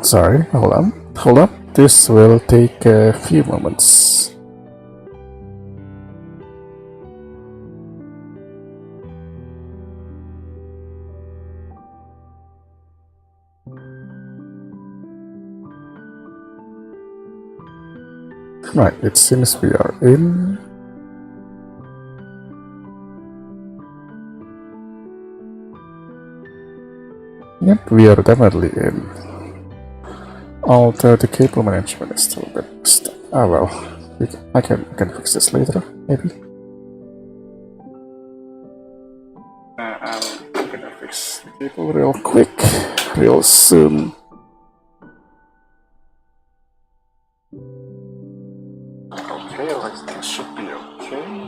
Sorry, hold up. This will take a few moments. Right, it seems we are in. Yep, we are definitely in. Although the cable management is still a bit stuck. Oh well, I can fix this later, maybe. I'm gonna fix the cable real quick, real soon. Okay, that should be okay.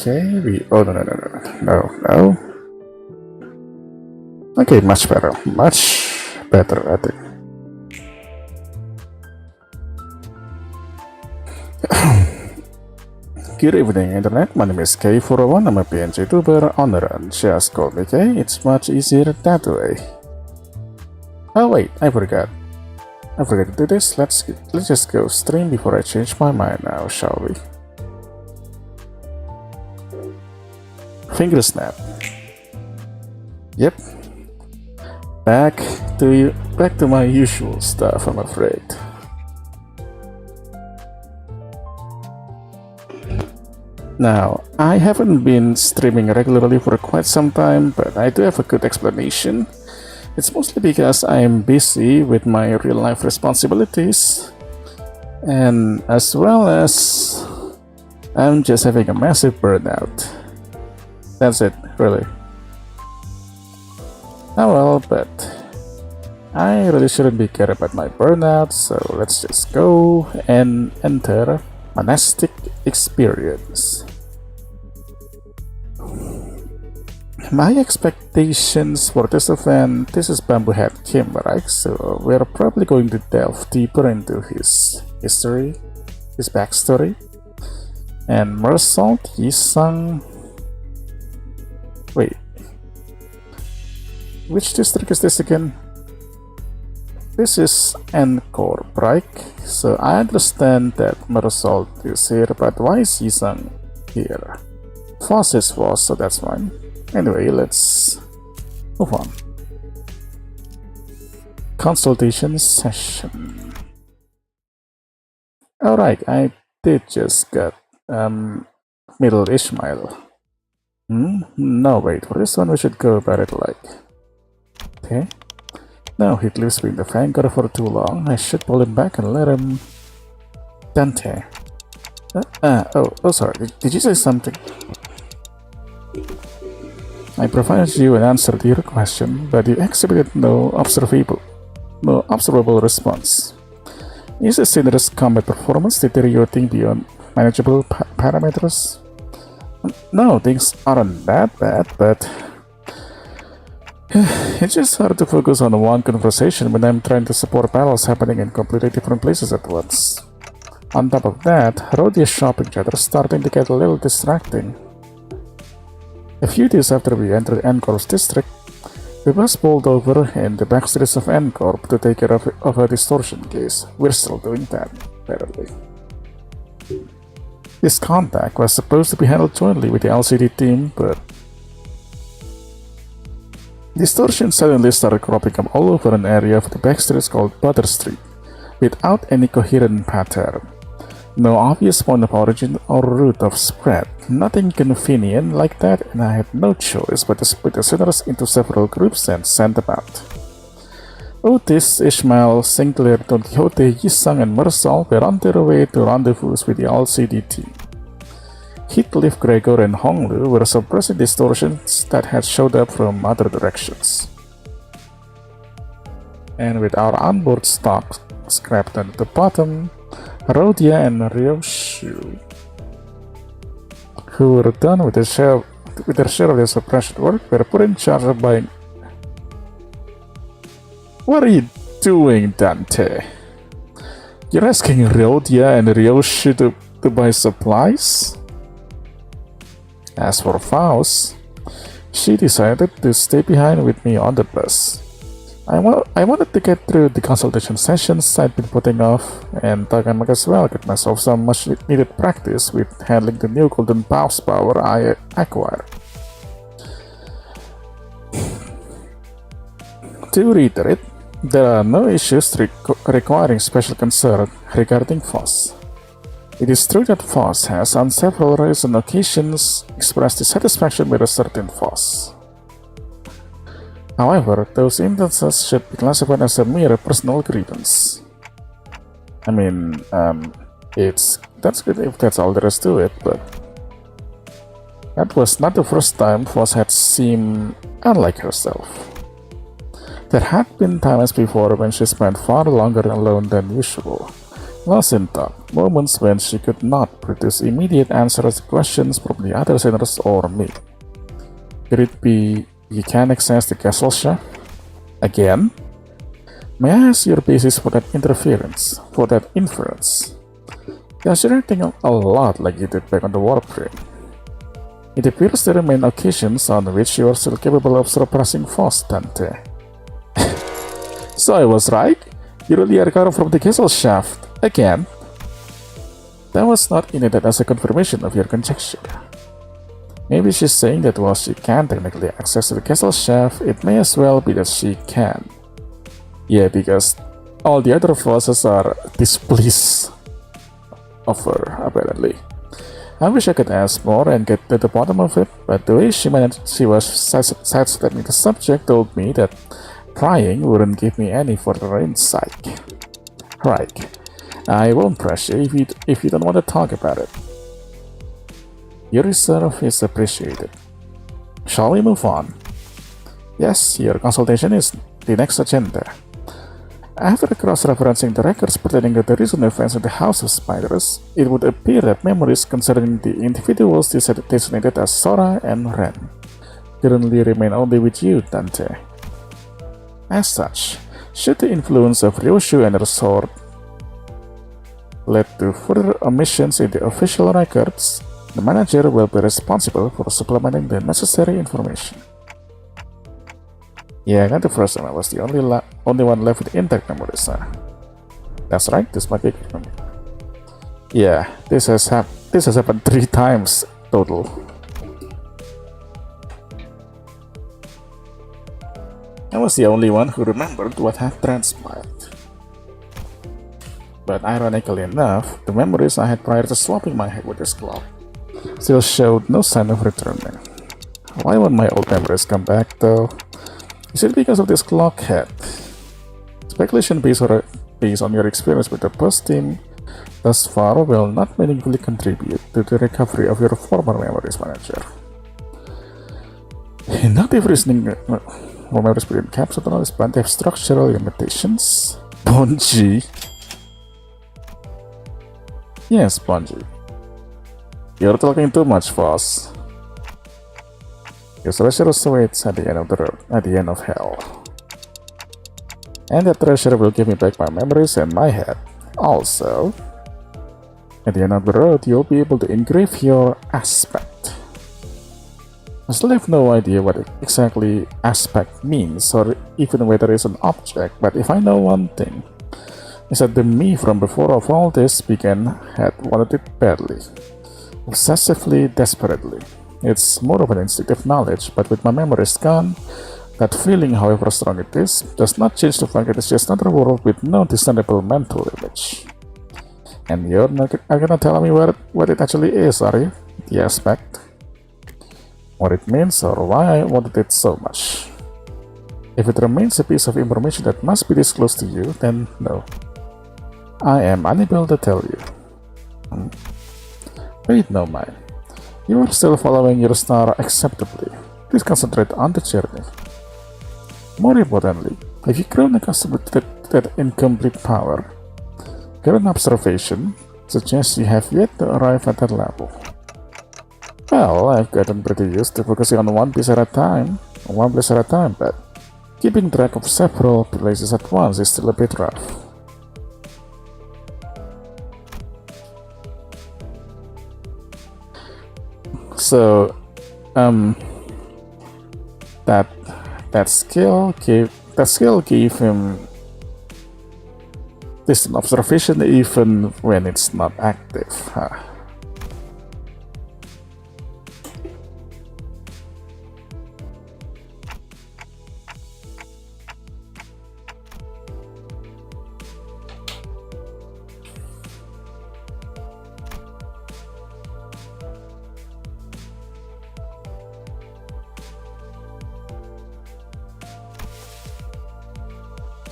Okay, oh no. Okay, much better, I think. Good evening, Internet. My name is K401. I'm a PNGtuber on the run. Just call me K. It's much easier that way. Oh wait, I forgot to do this. Let's just go stream before I change my mind now, shall we? Finger snap. Yep. Back to my usual stuff, I'm afraid. Now, I haven't been streaming regularly for quite some time, but I do have a good explanation. It's mostly because I'm busy with my real-life responsibilities, and as well as I'm just having a massive burnout. That's it, really. Oh well, but I really shouldn't be cared about my burnout, so let's just go and enter monastic experience. My expectations for this event, this is Bamboohead Kim, right? So we're probably going to delve deeper into his history, his backstory, and Meursault, Yisang. Wait, which district is this again? This is Encore, right? So I understand that Meursault is here, but why is Yisang here? Foss is Foss, so that's fine. Anyway, let's move on. Consultation session. Alright, I did just get Middle Ishmael. No, wait, for this one we should go about it like... Okay. No, he lives with the Vanguard for too long. I should pull him back and let him... Dante. Oh, sorry, did you say something? I provided you an answer to your question, but you exhibited no observable response. Is the Sinner's combat performance deteriorating beyond manageable parameters? No, things aren't that bad, but it's just hard to focus on one conversation when I'm trying to support battles happening in completely different places at once. On top of that, Rodia's shopping chatter is starting to get a little distracting. A few days after we entered Encorp's district, we was pulled over in the backstreets of Encorp to take care of a distortion case. We're still doing that, apparently. This contact was supposed to be handled jointly with the LCD team, but distortion suddenly started cropping up all over an area of the backstreets called Butter Street, without any coherent pattern. No obvious point of origin or route of spread, nothing convenient like that, and I had no choice but to split the sinners into several groups and send them out. Otis, Ishmael, Sinclair, Don Quixote, Yisang, and Meursault were on their way to rendezvous with the LCD team. Heathcliff, Gregor, and Honglu were suppressing distortions that had showed up from other directions. And with our onboard stock scrapped at the bottom, Rodia and Ryoshu, who were done with their share of their suppression work, were put in charge of buying. What are you doing, Dante? You're asking Ryodia and Ryoshi to buy supplies? As for Faust, she decided to stay behind with me on the bus. I wanted to get through the consultation sessions I'd been putting off, and thought I might as well get myself some much needed practice with handling the new golden pulse power I acquired. To reiterate, there are no issues requiring special concern regarding Faust. It is true that Faust has on several recent occasions expressed dissatisfaction with a certain Faust. However, those instances should be classified as a mere personal grievance. I mean, that's good if that's all there is to it, but that was not the first time Faust had seemed unlike herself. There had been times before when she spent far longer alone than usual, lost in thought, moments when she could not produce immediate answers to questions from the other sinners or me. Could it be you can't access the castle chef? Again? May I ask your basis for that inference? Because you're acting a lot like you did back on the warp ring. It appears there remain occasions on which you are still capable of surpassing Faust, Tante. So I was right? You really are cut off from the castle shaft again? That was not intended as a confirmation of your conjecture. Maybe she's saying that while she can't technically access the castle shaft, it may as well be that she can. Yeah, because all the other forces are displeased of her, apparently. I wish I could ask more and get to the bottom of it, but the way she was sidestepping the subject told me that prying wouldn't give me any further insight. Right. I won't press you if you don't want to talk about it. Your reserve is appreciated. Shall we move on? Yes, your consultation is the next agenda. After cross-referencing the records pertaining to the recent events in the House of Spiders, it would appear that memories concerning the individuals designated as Sora and Ren currently remain only with you, Dante. As such, should the influence of Ryoshu and Meursault lead to further omissions in the official records, the manager will be responsible for supplementing the necessary information. Yeah, not the first time I was the only one left with intact memories. That's right, this might be a memory. Yeah, this has happened 3 times total. I was the only one who remembered what had transpired. But ironically enough, the memories I had prior to swapping my head with this clock still showed no sign of returning. Why won't my old memories come back though? Is it because of this clock head? Speculation based on your experience with the post team thus far will not meaningfully contribute to the recovery of your former memories, manager. Inductive reasoning or memories within capsule is plenty of structural limitations. Bonji. Yes, Bonji. You're talking too much, boss. Your treasure awaits at the end of the road, at the end of hell. And that treasure will give me back my memories and my head. Also, at the end of the road, you'll be able to engrave your aspect. I still have no idea what exactly aspect means, or even whether it's an object, but if I know one thing, is that the me from before of all this began had wanted it badly. Obsessively, desperately. It's more of an instinctive knowledge, but with my memories gone, that feeling, however strong it is, does not change the fact that it's just another world with no discernible mental image. And you're not gonna tell me what it actually is, are you? The aspect? What it means or why I wanted it so much. If it remains a piece of information that must be disclosed to you, then no. I am unable to tell you. Wait, no mind. You are still following your star acceptably. Please concentrate on the journey. More importantly, have you grown accustomed to that incomplete power? Current observation suggests you have yet to arrive at that level. Well, I've gotten pretty used to focusing on one place at a time, but keeping track of several places at once is still a bit rough. So, that skill gave him distant observation even when it's not active. Huh.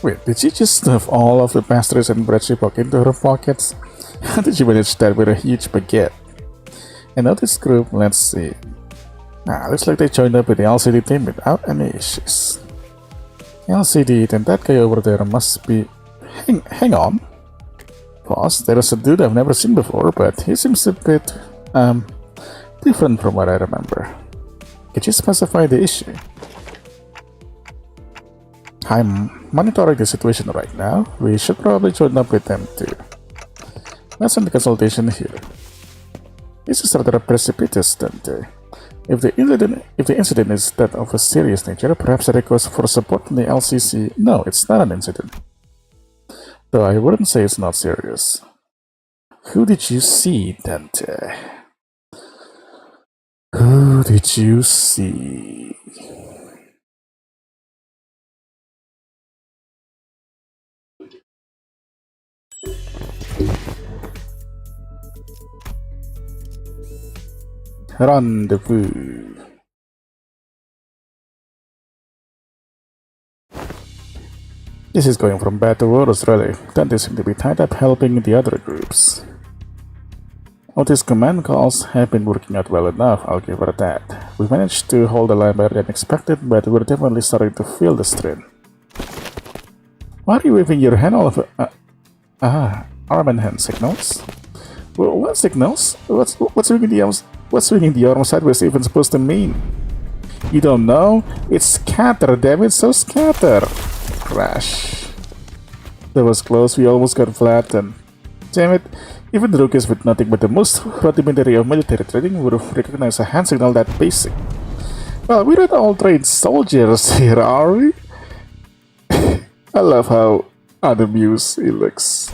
Wait, did she just stuff all of the pastries and bread she put into her pockets? How did she manage that with a huge baguette? And now this group, let's see. Looks like they joined up with the LCD team without any issues. LCD, then that guy over there must be... Hang on. Pause, there is a dude I've never seen before, but he seems a bit, different from what I remember. Could you specify the issue? I'm monitoring the situation right now. We should probably join up with them too. Let's end the consultation here. This is rather precipitous, don't they? If the incident is that of a serious nature, perhaps a request for support from the LCC. No, it's not an incident. Though I wouldn't say it's not serious. Who did you see, Dante? Who did you see? Rendezvous. This is going from bad to worse, really. Dante seems to be tied up helping the other groups. Otis' command calls have been working out well enough, I'll give her that. We managed to hold the line better than expected, but we're definitely starting to feel the strain. Why are you waving your hand all over? Arm and hand signals? Well, what signals? What's swinging the arm sideways even supposed to mean? You don't know? It's scatter, damn it, so scatter! Crash. That was close, we almost got flattened. Damn it, even the rookies with nothing but the most rudimentary of military training would have recognized a hand signal that basic. Well, we're not all trained soldiers here, are we? I love how unamused he looks.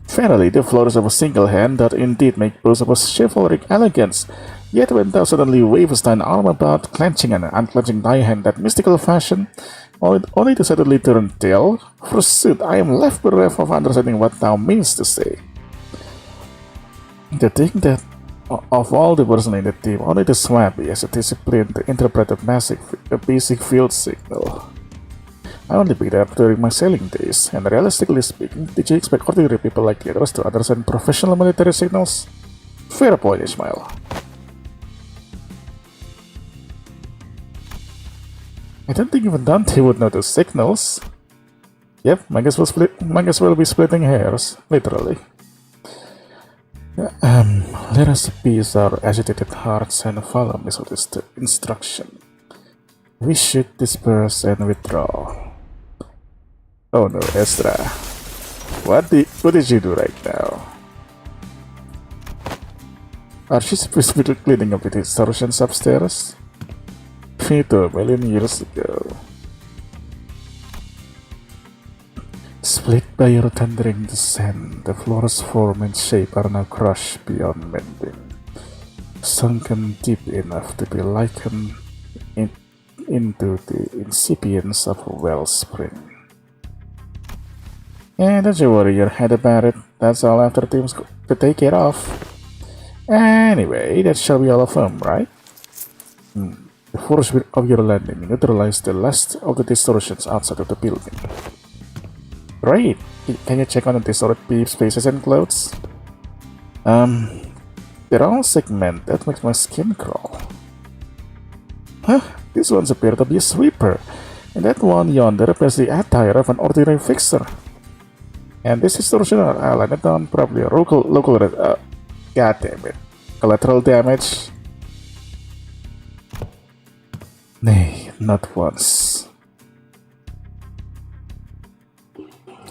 Finally, the flourish of a single hand that indeed make boast of a chivalric elegance, yet when thou suddenly waves thine arm about, clenching and unclenching thy hand that mystical fashion, only to suddenly turn tail, forsooth, I am left bereft of understanding what thou meanest to say. To think that of all the person in the team, only the Swampy has a discipline to interpret a basic field signal. I only picked up during my sailing days, and realistically speaking, did you expect ordinary people like the others to understand professional military signals? Fair point, Ishmael. I don't think even Dante would know those signals. Yep, might as well be splitting hairs, literally. Let us appease our agitated hearts and follow Miss Otis' instruction. We should disperse and withdraw. Oh no, Ezra. What did you do right now? Are you supposed to be cleaning up the distortions upstairs? Fito, a million years ago. Split by your thundering descent, the floor's form and shape are now crushed beyond mending, sunken deep enough to be likened into the incipience of a wellspring. And don't you worry your head about it, that's all after the team's to take it off. Anyway, that shall be all of them, right? The force of your landing neutralized the last of the distortions outside of the building. Great! Can you check on the distorted peeps' faces and clothes? They're all segmented, that makes my skin crawl. Huh? This one's appear to be a sweeper, and that one yonder appears the attire of an ordinary fixer. And this distortion landed on probably a local god damn it. Collateral damage? Nay, not once.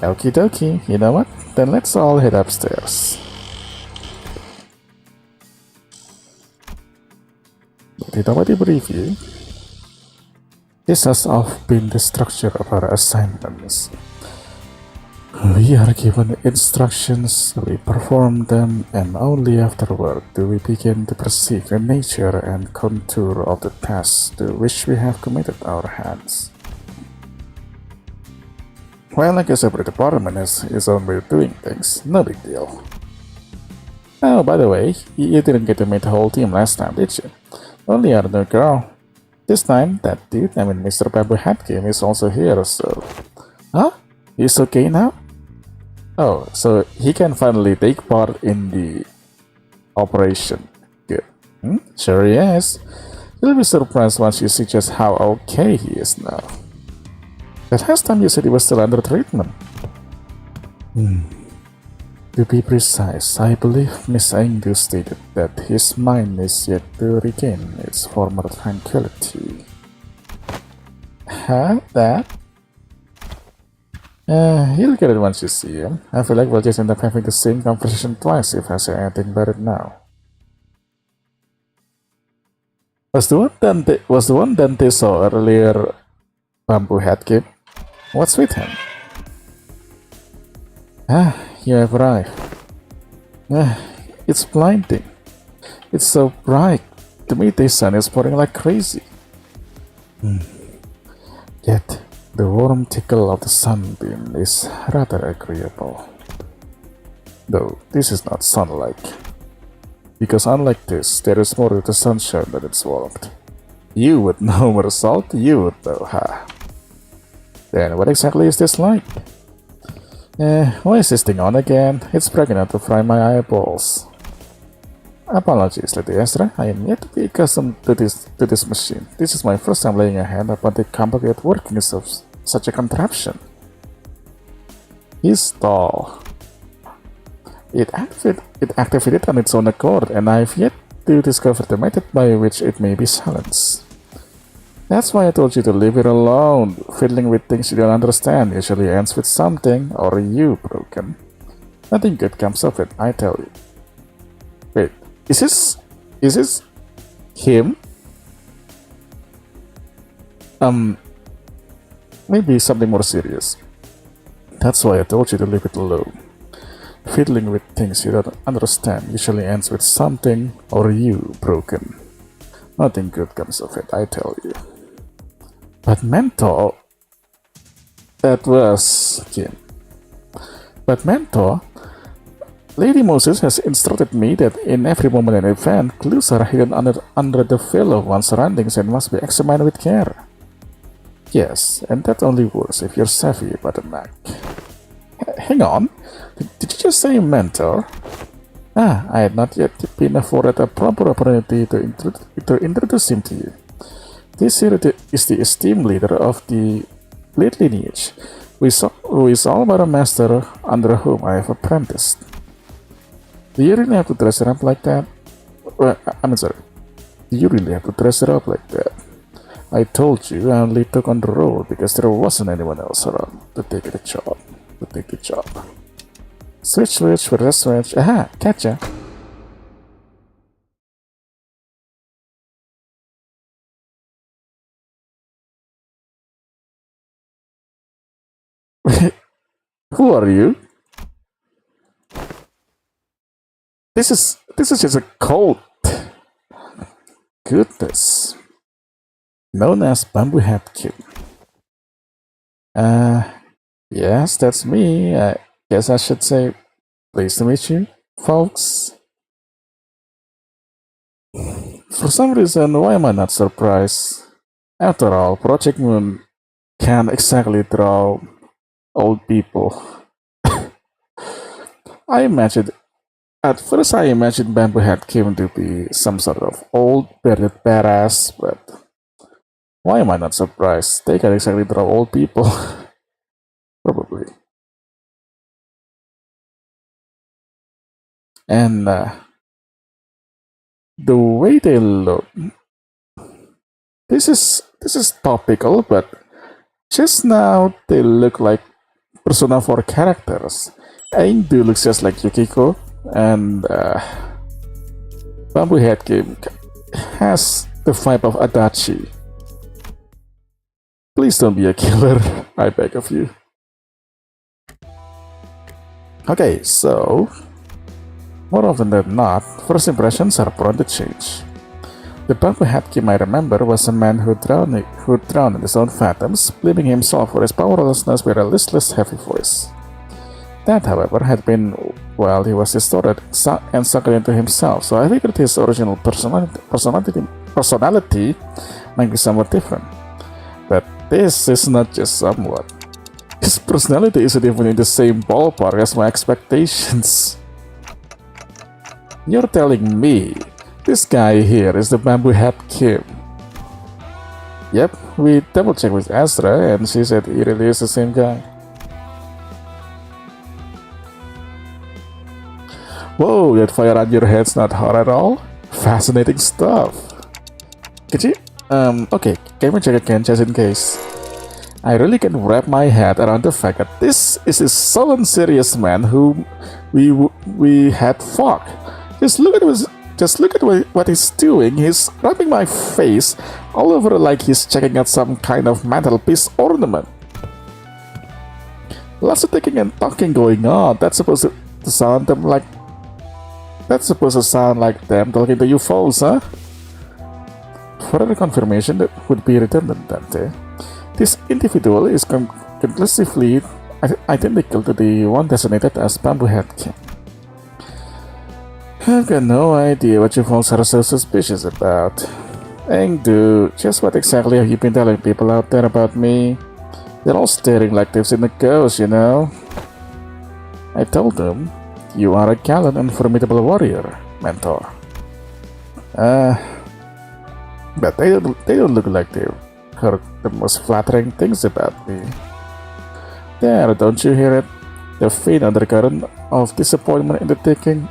Okie dokie, you know what? Then let's all head upstairs. The automatic review. This has often been the structure of our assignments. We are given instructions, we perform them, and only afterward do we begin to perceive the nature and contour of the task to which we have committed our hands. Well, I guess every department has its own way of doing things, no big deal. Oh, by the way, you didn't get to meet the whole team last time, did you? Only our new girl. This time, that dude, Mr. Babu Hatkim is also here, so... Huh? He's okay now? Oh, so he can finally take part in the operation. Good. Sure he is. You'll be surprised once you see just how okay he is now. But last time you said he was still under treatment. To be precise, I believe Miss Angdu stated that his mind is yet to regain its former tranquility. Huh? That? He'll get it once you see him. I feel like we'll just end up having the same conversation twice if I say anything about it now. Was the one Dante saw earlier Bamboo Headkid? What's with him? You have arrived. It's blinding. It's so bright. The midday sun is pouring like crazy. Yet, the warm tickle of the sunbeam is rather agreeable. Though, this is not sun-like. Because unlike this, there is more to the sunshine than its warmth. You would know, Meursault, you would know, huh? Then what exactly is this like? Why is this thing on again? It's bright enough to fry my eyeballs. Apologies, Lady Ezra. I am yet to be accustomed to this machine. This is my first time laying a hand upon the complicated workings of such a contraption. He's tall. It activated on its own accord, and I've yet to discover the method by which it may be silenced. That's why I told you to leave it alone. Fiddling with things you don't understand usually ends with something or you broken. Nothing good comes of it, I tell you. Wait, is this him? Maybe something more serious. That's why I told you to leave it alone. Fiddling with things you don't understand usually ends with something or you broken. Nothing good comes of it, I tell you. But Mentor... That was Kim. But Mentor... Lady Moses has instructed me that in every moment and event, clues are hidden under the veil of one's surroundings and must be examined with care. Yes, and that only works if you're savvy about the Mac. Hang on, did you just say Mentor? I had not yet been afforded a proper opportunity to introduce him to you. This here is the esteemed leader of the Blade lineage, who is all but a master under whom I have apprenticed. Do you really have to dress it up like that? Sorry. Do you really have to dress it up like that? I told you I only took on the role because there wasn't anyone else around to take the job. Switch, where's switch? Aha, catcha. Who are you? This is just a cult. Goodness. Known as Bamboo Headkid. Yes, that's me. I guess I should say, pleased to meet you, folks. For some reason, why am I not surprised? After all, Project Moon can't exactly draw old people. At first I imagined Bamboo Headkid to be some sort of old bearded badass, but why am I not surprised? They can't exactly draw old people. Probably. And the way they look, this is topical, but just now they look like Persona 4 characters. Aindu looks just like Yukiko, and Bamboo Headkid has the vibe of Adachi. Please don't be a killer, I beg of you. Okay, so more often than not, first impressions are prone to change. The bamboo hat king I remember was a man who drowned in his own fathoms, blaming himself for his powerlessness with a listless, heavy voice. That, however, had been while he was distorted and sunken into himself, so I figured his original personality might be somewhat different. But this is not just somewhat. His personality isn't even in the same ballpark as my expectations. You're telling me this guy here is the bamboo hat king? Yep, we double checked with Astra and she said he really is the same guy. Whoa, that fire on your head's not hot at all? Fascinating stuff. Could you? Okay, can we check again just in case? I really can wrap my head around the fact that this is a sullen, serious man whom we had fought. Just look at what he's doing. He's rubbing my face all over like he's checking out some kind of mantelpiece ornament. Lots of thinking and talking going on. That's supposed to sound like them talking to UFOs, huh? Further confirmation that would be redundant, Dante. This individual is conclusively identical to the one designated as Bamboo Head King. I've got no idea what you folks are so suspicious about. Engdu, just what exactly have you been telling people out there about me? They're all staring like they've seen a ghost, you know? I told them, you are a gallant and formidable warrior, mentor. But they don't look like they've heard the most flattering things about me. There, don't you hear it? The faint undercurrent of disappointment in the taking.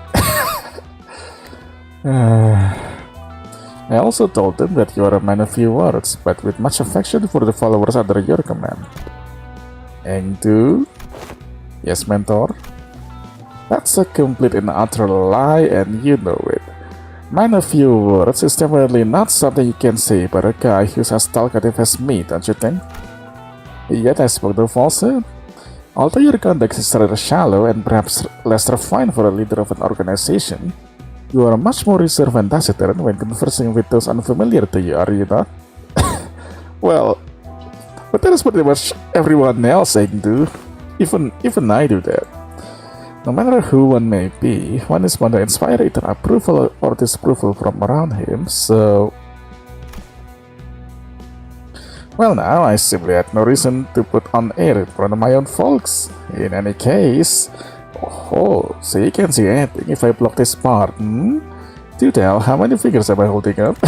I also told them that you are a man of few words, but with much affection for the followers under your command. Engdu? Yes, mentor? That's a complete and utter lie, and you know it. Man of few words is definitely not something you can say about a guy who's as talkative as me, don't you think? Yet I spoke no falsehood. Although your conduct is rather shallow and perhaps less refined for a leader of an organization, you are much more reserved and taciturn when conversing with those unfamiliar to you, are you not? Well, but that is pretty much everyone else do. Even I do that. No matter who one may be, one is bound to inspire either approval or disapproval from around him, so... Well, now I simply had no reason to put on air in front of my own folks. In any case... Oh, so you can see anything if I block this part, hmm? Do tell, how many fingers am I holding up?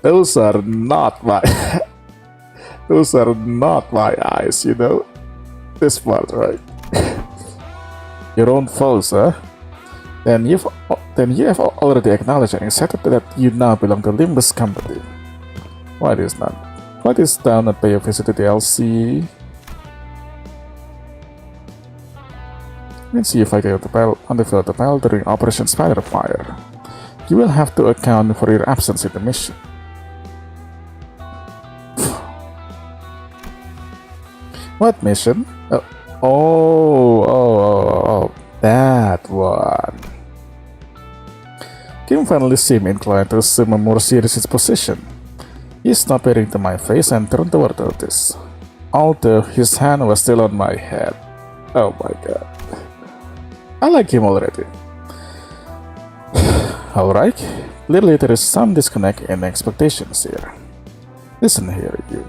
Those are not my... Those are not my eyes, you know? This part, right? Your own foes, huh? Then you have already acknowledged and accepted that you now belong to LIMBUS Company. What is down and pay a visit to the LC? Let's see if I get on the field of battle during Operation Spiderfire. You will have to account for your absence in the mission. What mission? Oh, that one. Kim finally seemed inclined to assume a more serious position. He stopped peering to my face and turned toward Otis, although his hand was still on my head. Oh my god. I like him already. Alright, clearly there is some disconnect in expectations here. Listen here, you.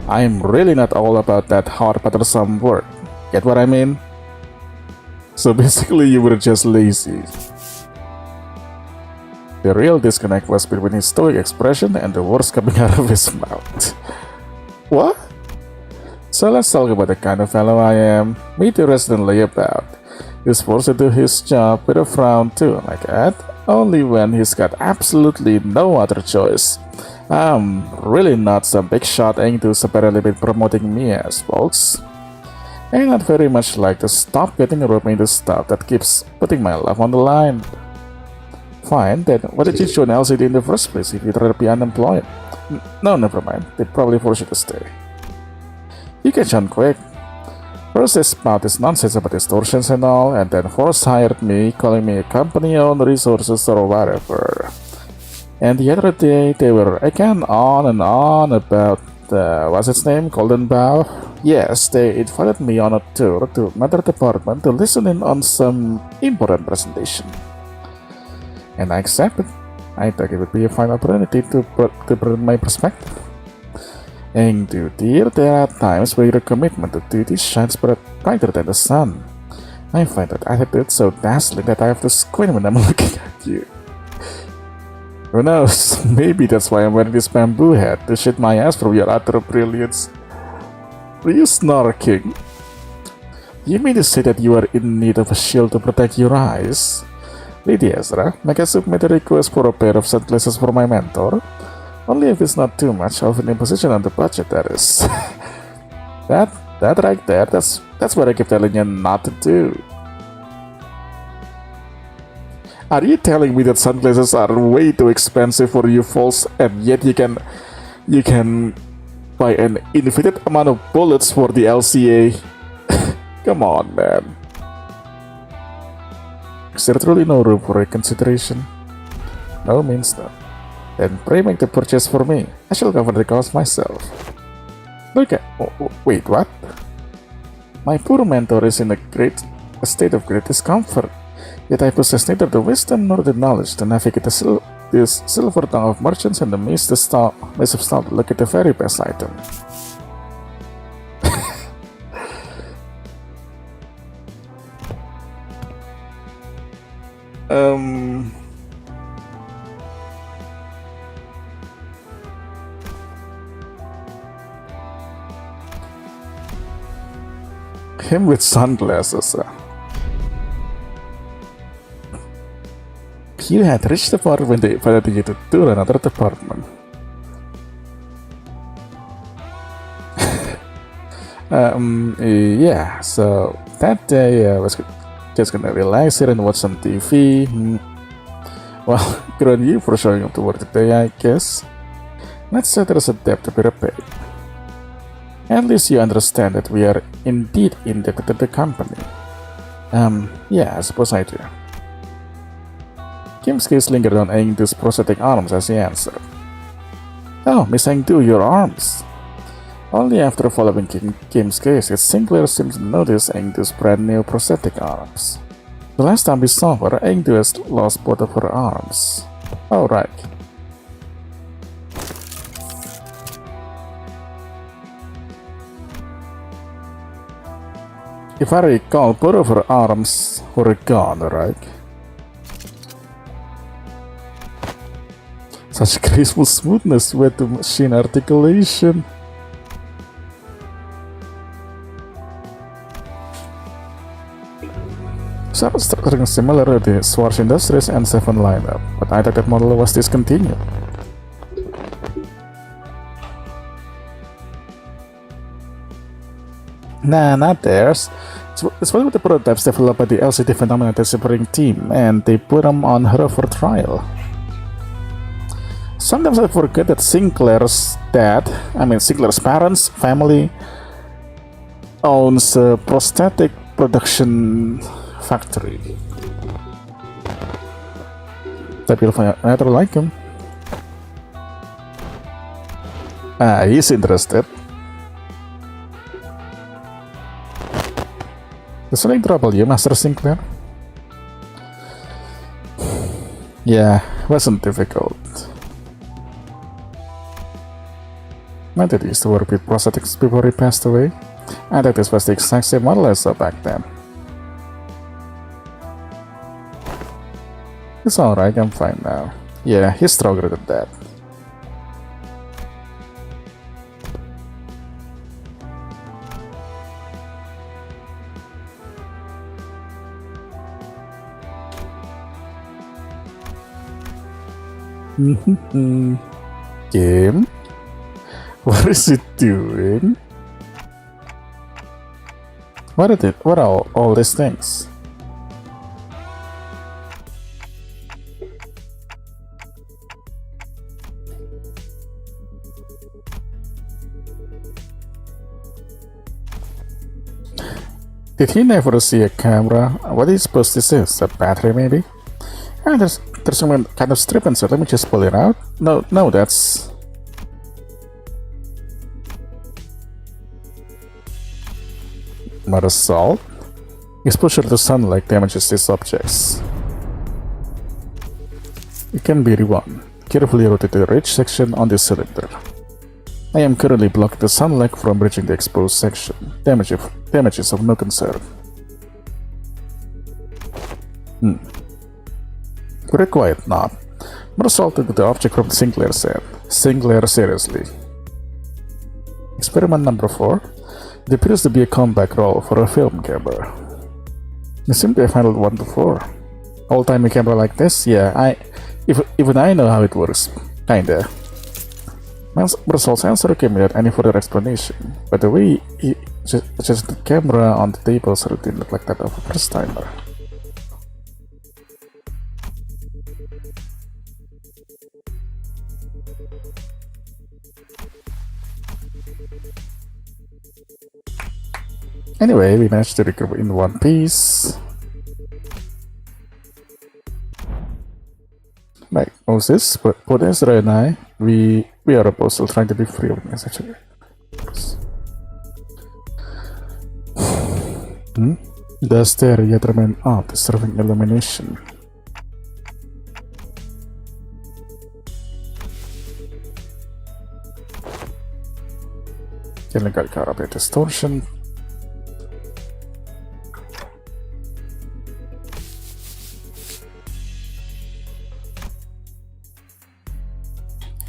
I'm really not all about that hard bothersome work. Get what I mean? So basically you were just lazy. The real disconnect was between his stoic expression and the words coming out of his mouth. What? So let's talk about the kind of fellow I am. Meet the resident layabout. He's forced to do his job with a frown too, like that. Only when he's got absolutely no other choice. I'm really not some big shot aimed to apparently been promoting me as, folks. And I'd very much like to stop getting roped into stuff that keeps putting my life on the line. Fine, then why did you join LCD in the first place if you'd rather be unemployed? No, never mind. They probably forced you to stay. You can join quick. First they spout this nonsense about distortions and all, and then Force hired me, calling me a company-owned resources or whatever. And the other day they were again on and on about what's its name? Golden Bow? Yes, they invited me on a tour to another department to listen in on some important presentation. And I accepted. I thought it would be a fine opportunity to bring my perspective. And dear, there are times where your commitment to duty shines brighter than the sun. I find that attitude so dazzling that I have to squint when I'm looking at you. Who knows, maybe that's why I'm wearing this bamboo hat, to shade my ass from your utter brilliance. Are you snarking? You mean to say that you are in need of a shield to protect your eyes? Lady Ezra, may I submit a request for a pair of sunglasses for my mentor? Only if it's not too much of an imposition on the budget, that is. that right there, that's what I keep telling you not to do. Are you telling me that sunglasses are way too expensive for you folks, and yet you can buy an infinite amount of bullets for the LCA? Come on, man. Is there truly no room for reconsideration? No means no. Then pray make the purchase for me. I shall cover the cost myself. Look at... wait, what? My poor mentor is in a state of great discomfort. Yet I possess neither the wisdom nor the knowledge to navigate this silver tongue of merchants and the maze of style to look at the very best item. Him with sunglasses. You had reached the part when they invited you to tour another department. Yeah, so that day I was just gonna relax here and watch some TV. Well, good on you for showing up to work today, I guess. Let's say there's a debt to be repaid. At least you understand that we are indeed indebted to the company. Yeah, I suppose I do. Kim's gaze lingered on Engdu's prosthetic arms as he answered. Oh, Miss Engdu, your arms! Only after following Kim's gaze did Sinclair seem to notice Engdu's brand new prosthetic arms. The last time we saw her, Engdu has lost both of her arms. Oh, right. If I recall, both of her arms were gone, right? Such graceful smoothness with the machine articulation. Sounds structuring similar to the Swartz Industries and 7 lineup, but I thought that model was discontinued. Nah, not theirs. It's one of the prototypes developed by the LCD Phenomena Deciphering team, and they put them on her for trial. Sometimes I forget that Sinclair's parents, family, owns a prosthetic production factory. But you'll find out I like him. He's interested. Does something trouble you, Master Sinclair? Yeah, wasn't difficult. My dad used to work with prosthetics before he passed away. I thought this was the exact same model I saw back then. It's alright, I'm fine now. Yeah, he's stronger than that. Game? What is it doing? What are all these things? Did he never see a camera? What do you suppose this is? A battery, maybe? Ah, there's some kind of strip inside. Let me just pull it out. No, that's... Meursault? Exposure to sunlight damages these objects. It can be rewound. Carefully rotate the ridge section on this cylinder. I am currently blocking the sunlight from reaching the exposed section. Damage is of no concern. Very quiet knob. Meursault took the object from the Sinclair set. Sinclair seriously. Experiment number 4. It appears to be a comeback role for a film camera. You seem to have handled one before. Old-timey camera like this? Yeah, even I know how it works. Kinda. Meursault's answer came without any further explanation. By the way, just the camera on the table sort of didn't look like that of a first-timer. Anyway, we managed to recover in one piece. Like Moses, but both Ezra and I, we are opposed to trying to be free of this actually. Does there yet remain out serving illumination? Illegal carpet distortion.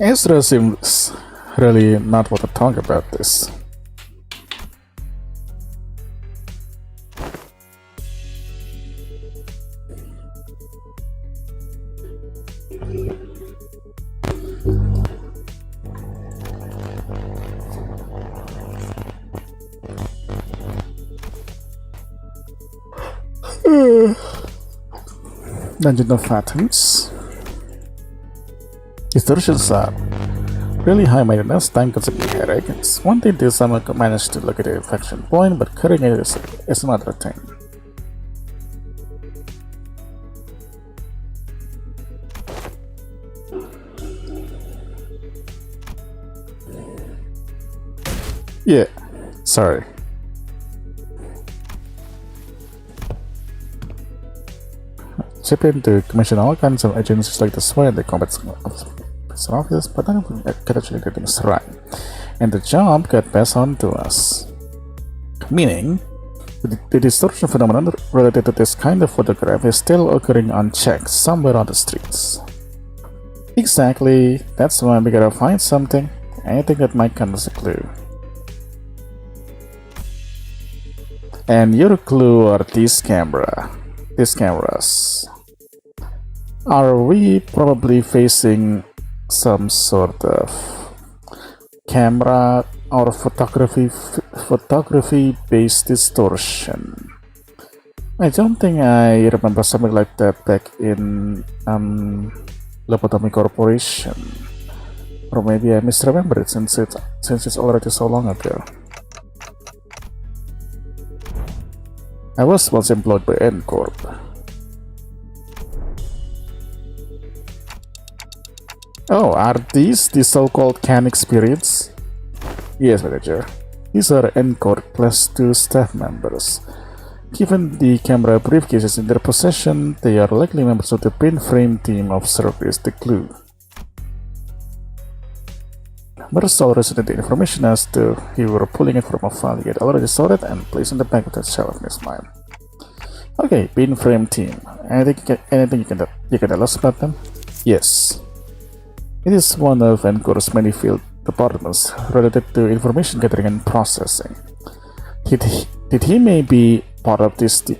Ezra seems really not want to talk about this. Dungeon of Phantoms. Distortions are really high maintenance, time-consuming headache. It's one thing to someone could manage to look at the inflection point, but cutting it is another thing. Yeah, sorry. Chip in to commission all kinds of agencies like the SWAT and the combat office, but I don't think I could actually get things right. And the job got passed on to us. Meaning, the distortion phenomenon related to this kind of photograph is still occurring unchecked somewhere on the streets. Exactly, that's why we gotta find something, anything that might come as a clue. And your clue are these cameras. Are we probably facing some sort of camera or photography based distortion? I don't think I remember something like that back in Lobotomy Corporation, or maybe I misremember it since it's already so long ago. I was once employed by N Corp. Oh, are these the so-called CAN experience? Yes, manager. These are N Corp Class 2 staff members. Given the camera briefcases in their possession, they are likely members of the pin frame team of Service the Clue. Meursault received the information as to he were pulling it from a file he had already sorted and placed in the back of the shelf in his mind. Okay, pin frame team. Anything you can tell us about them? Yes. It is one of Encore's many field departments related to information gathering and processing. Did he maybe part of this team?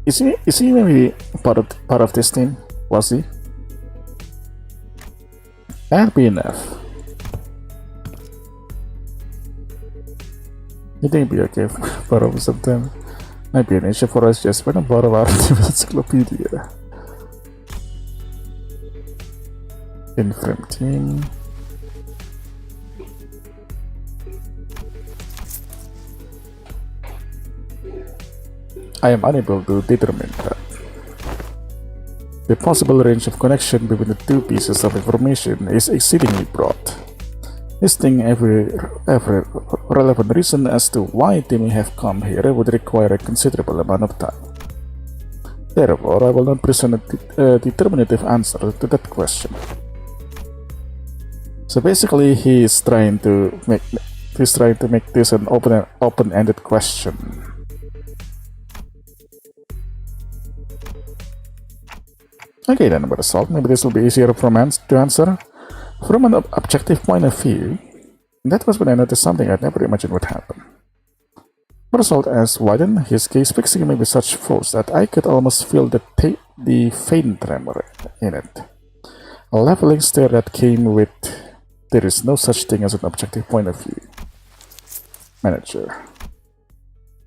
Is he maybe part of this team? Was he? That'd be enough. You think it'd be okay if borrow sometime? Might be an issue for us just when I borrow our encyclopedia. Inframe team. I am unable to determine that. The possible range of connection between the two pieces of information is exceedingly broad. Listing every relevant reason as to why they may have come here would require a considerable amount of time. Therefore, I will not present a determinative answer to that question. So basically, he is trying to make this an open-ended question. Okay, then Meursault, maybe this will be easier to answer. From an objective point of view, that was when I noticed something I'd never imagined would happen. Meursault asked why then his gaze fixing me with such force that I could almost feel the faint tremor in it. A leveling stare that came with "there is no such thing as an objective point of view." Manager.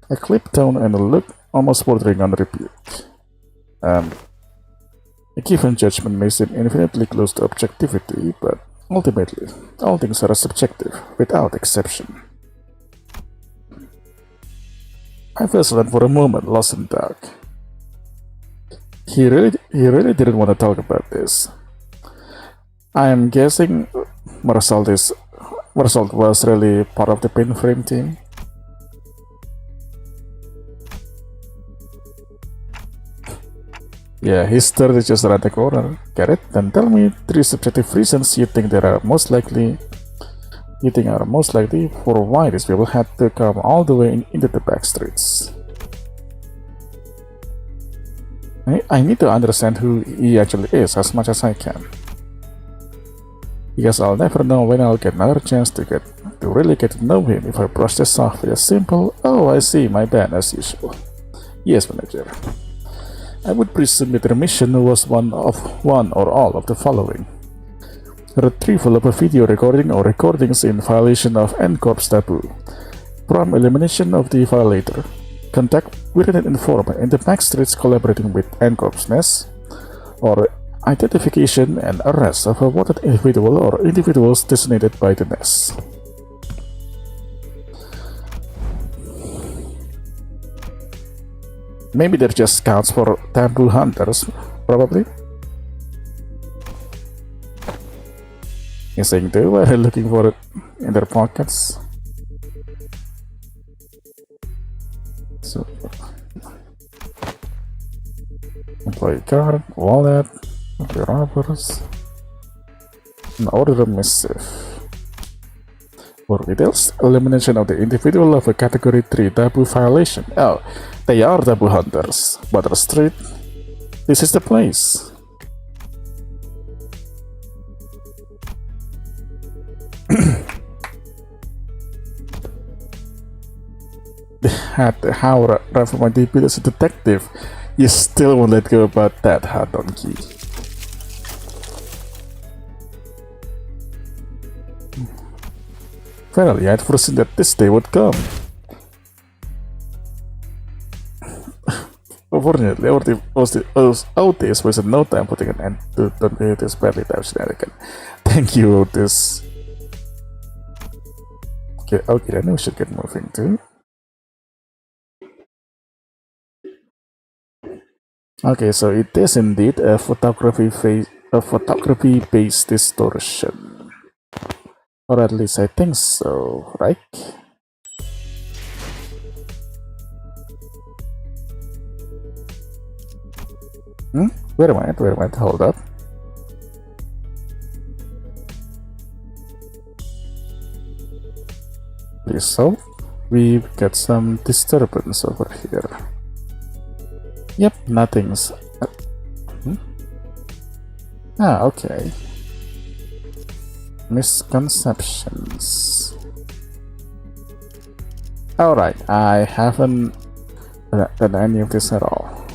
A clipped tone and a look almost bordering on rebuke. A given judgment may seem infinitely close to objectivity, but ultimately, all things are subjective, without exception. I felt silent for a moment, lost in dark. He really didn't want to talk about this. I am guessing Meursault was really part of the pin frame team. Yeah, his turn is just around the corner. Get it? Then tell me 3 subjective reasons you think are most likely for why these people had to come all the way into the back streets. I need to understand who he actually is as much as I can, because I'll never know when I'll get another chance to really get to know him if I brush this off with a simple "oh, I see, my bad," as usual. Yes, manager. I would presume that their mission was one or all of the following: retrieval of a video recording or recordings in violation of NCorp's taboo, prompt elimination of the violator, contact with an informant in the backstreets collaborating with NCorp's nest, or identification and arrest of a wanted individual or individuals designated by the nest. Maybe they're just scouts for taboo hunters, probably. You think they were looking for it in their pockets? So, employee card, wallet, the robbers, and order a missive. For details, elimination of the individual of a category 3 taboo violation. Oh, they are taboo hunters. Butter Street, this is the place. How rough my debut as a detective. You still won't let go about that, huh, donkey? Finally, I'd foreseen that this day would come. Unfortunately, Otis wasted no time putting an end to this badly timed shenanigan. Thank you, Otis. Okay, then we should get moving too. Okay, so it is indeed a photography-based distortion. Or at least I think so, right? Wait a minute, hold up. Okay, so we've got some disturbance over here. Yep, nothing's... okay. Misconceptions. Alright, I haven't done any of this at all.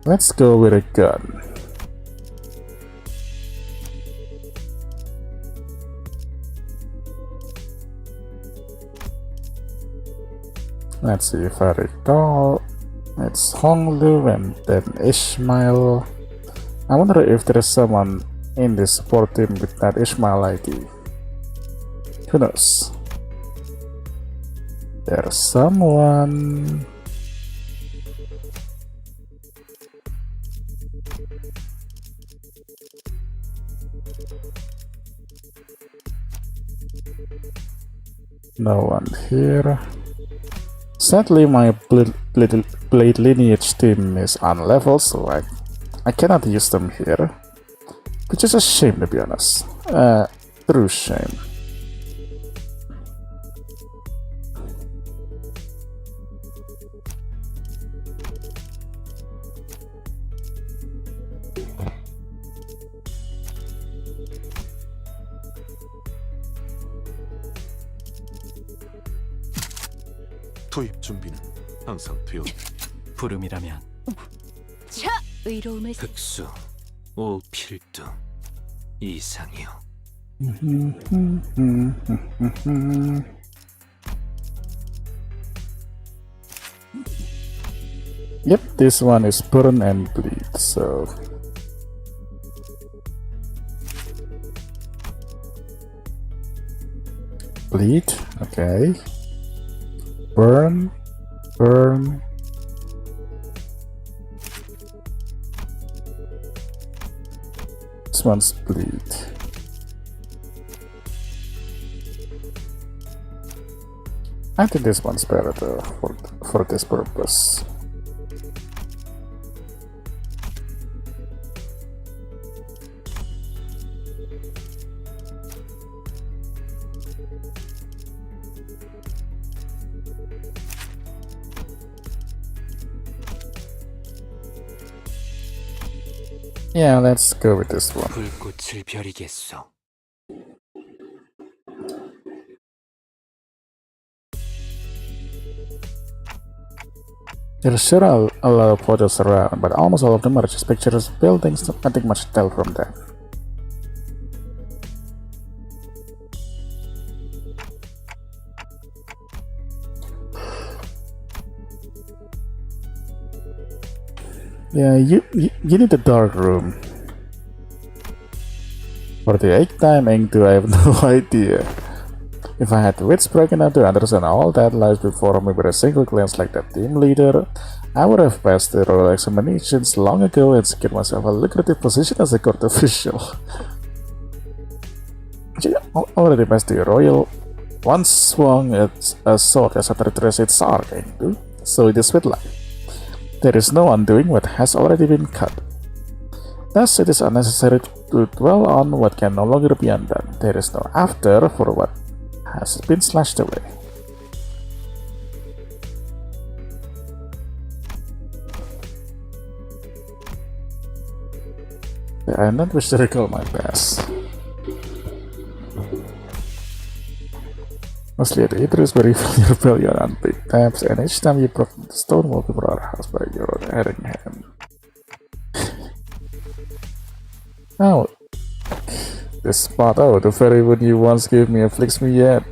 Let's go with a gun. Let's see if I recall. It's Honglu and then Ishmael. I wonder if there is someone in the support team with that Ishmael ID. Who knows? There's someone. No one here. Sadly, my blade lineage team is unleveled, so I cannot use them here. Which is a shame, to be honest. True shame. 투입 준비는 항상 되어 부름이라면 자, 의로움을 흑수, 오필두, 이상이요. Yep, this one is burn and bleed, so bleed, okay. Burn. This one's bleed. I think this one's better though for this purpose. Yeah, let's go with this one. 불꽃을 벼리겠소. There's sure a lot of photos around, but almost all of them are just pictures of buildings, nothing much to tell from that. Yeah, you need the dark room. For the 8th time into, I have no idea. If I had the wits break enough to understand all that lies before me with a single glance like that team leader, I would have passed the royal examinations long ago and secured myself a lucrative position as a court official. Already passed the royal. Once swung at a sword as a traitorous Tsar, so it is with life. There is no undoing what has already been cut. Thus, it is unnecessary to dwell on what can no longer be undone. There is no after for what has been slashed away. I am not wish to recall my past. Mostly at Idris, where you fill your belly on unpaid tabs, and each time you broke the stone wall before our house by your herring hand. Oh, this spot, oh, the very one you once gave me afflicts me yet.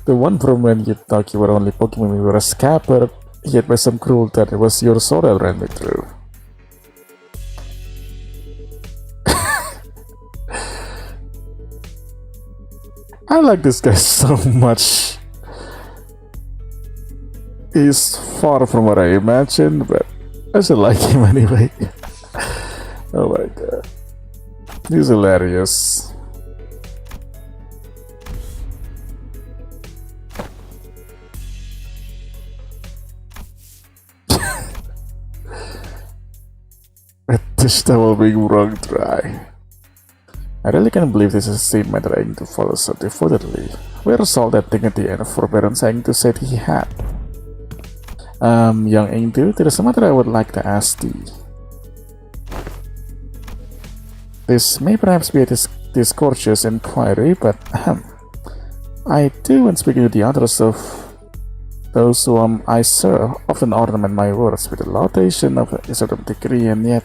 The one from when you thought you were only poking me with a scabbard, yet by some cruelty it was your sword that ran me through. I like this guy so much. He's far from what I imagined, but I still like him anyway. Oh my god. He's hilarious. A dish towel being wrung dry. I really can't believe this is the same man that I aimed to follow so devotedly. Meursault that dignity and forbearance Engdu said he had. Young Engdu, there is a matter I would like to ask thee. This may perhaps be a discourteous inquiry, but I do, when speaking to the others of those whom I serve, often ornament my words with the laudation of a certain degree, and yet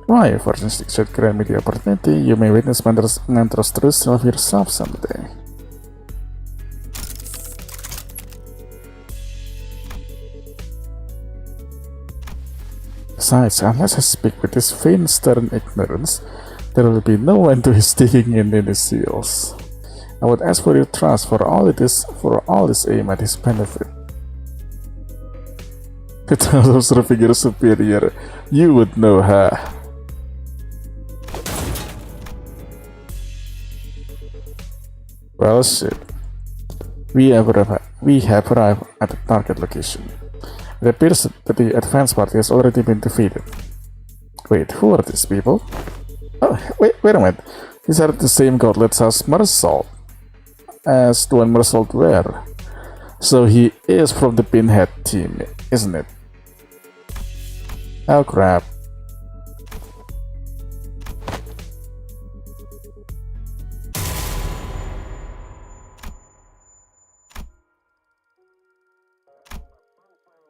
Why? Opportunistic should grant me the opportunity. You may witness Mentor's true self yourself someday. Besides, unless I speak with this faint stern ignorance, there will be no end to his digging in any seals. I would ask for your trust for all this aim at his benefit. To tell the figure superior, you would know her. Well, shit. We have arrived at the target location. It appears that the advance party has already been defeated. Wait, who are these people? Oh, wait a minute. These are the same gauntlets as Meursault. As the one Meursault wear. So he is from the Pinhead team, isn't it? Oh crap.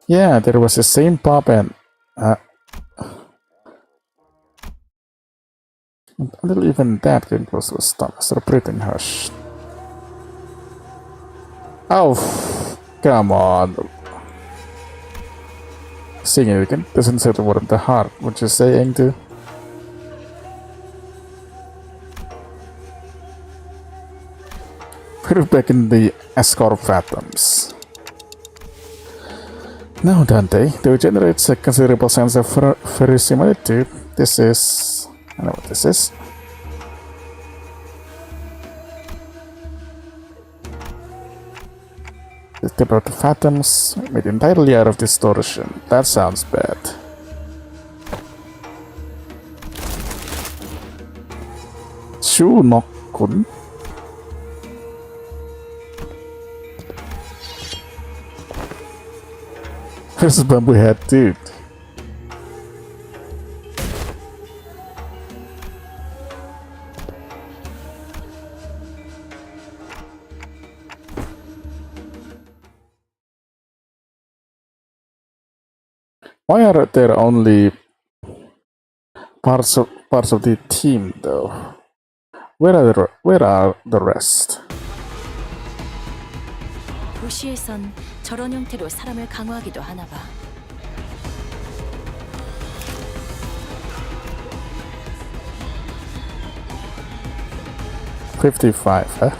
Yeah, there was the same pop and until even that came close to a stop, Mr. Britain hushed. Oh, come on. Seeing it again doesn't say the word of the heart. What you're saying to? We're back in the escort phantoms. Now, Dante, though it generates a considerable sense of verisimilitude, this is... I know what this is. The tip of the phantoms made entirely out of distortion. That sounds bad. Shunokun? There's a bamboo head, dude. Why are there only parts of the team though? Where are the rest? 도시에선 저런 형태로 사람을 강화하기도 하나 봐.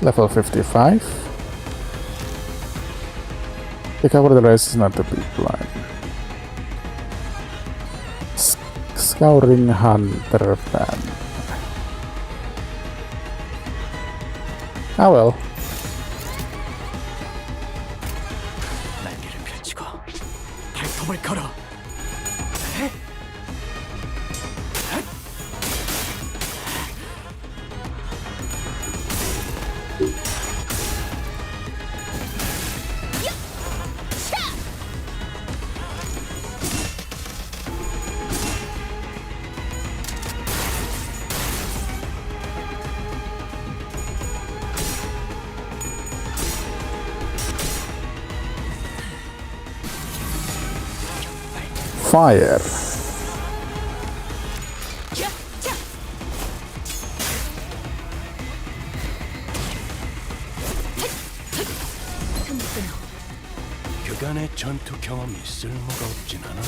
Level 55. The cover of the rest is not the big blind. Scouring Hunter Band. Ah well. 날개를 펼치고 발톱을 걸어. Fire. 그간의 전투 경험이 쓸모가 없진 않아.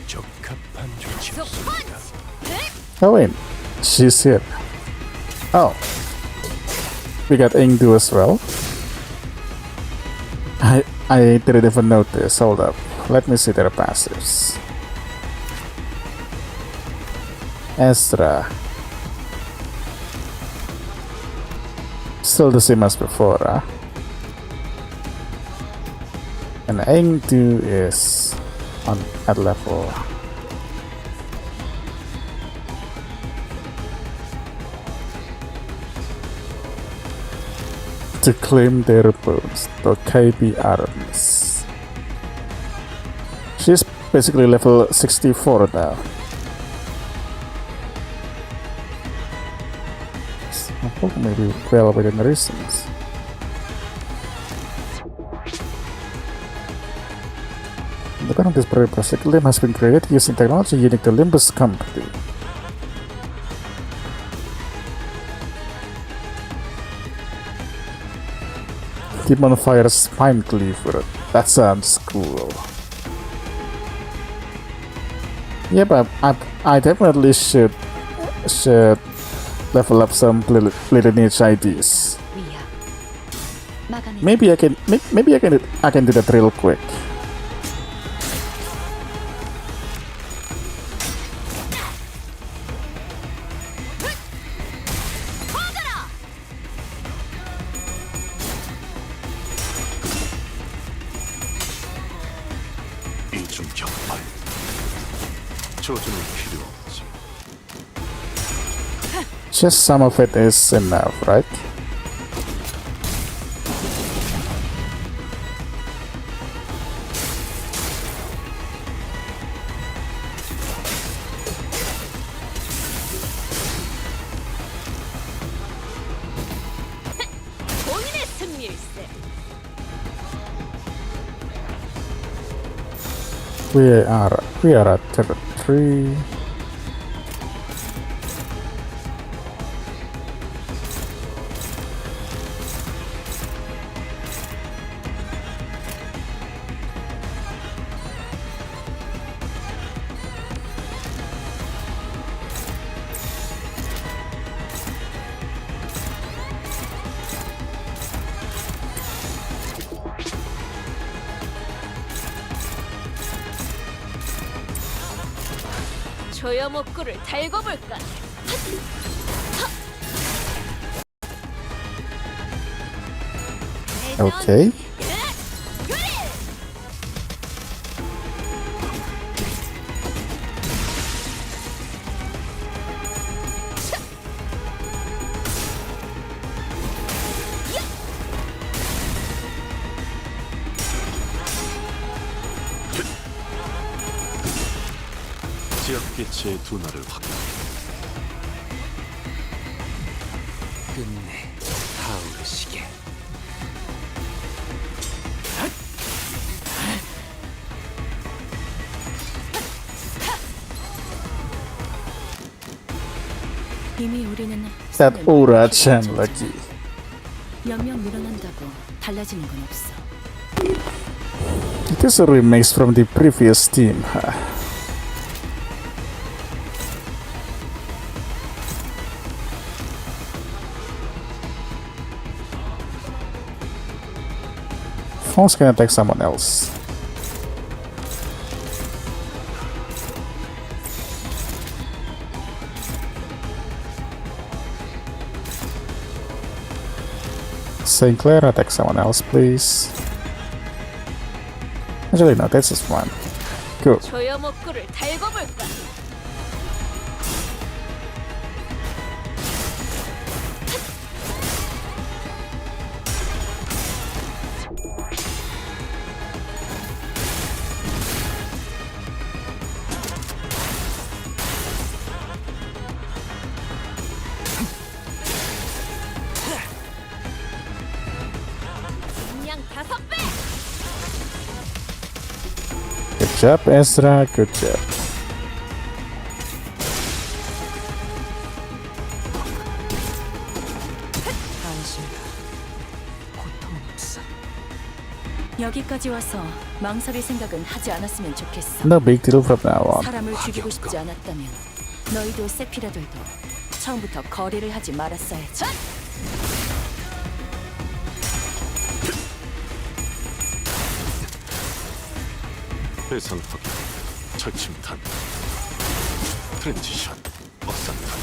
적합한 조치였습니다. Oh wait, she's here. Oh, we got Ingdu as well. I didn't even notice. Hold up. Let me see their passives. Ezra. Still the same as before, huh? And Ingdu is at level. To claim their bones, the KB arms. She's basically level 64 now. So maybe well within reasons. Independent this project, LIM has been created using technology unique to LIMBUS Company. Demon Fire Spine Cleaver. That sounds cool. Yeah, but I definitely should level up some little niche IDs. Maybe I can do that real quick. 이중 격발. 조준은 필요 없지. Just some of it is enough, right? 본인의 승리일세. We are at Terra 3. 조여목구를 달고 볼까? Okay. 지역기체의 둔화를 확인. 끝내 타오르시게. 이미 우리는 That aura chan lagi. 몇명 늘어난다고 달라지는 건 없어. It is a remix from the previous team. Phones can attack someone else. Sinclair, attack someone else, please. Actually, no, that's just one. Cool. 조여목구를 달고 볼까? 그냥 5배! Good job, Ezra. Good job. 안심이다. 고통 없어. 여기까지 와서 망설일 생각은 하지 않았으면 좋겠어. No big deal from now on. 사람을 죽이고 싶지 않았다면 너희도 세피라돌도 처음부터 거래를 하지 말았어야지. 대상 확인. 철침탄. 트랜지션. 확산탄.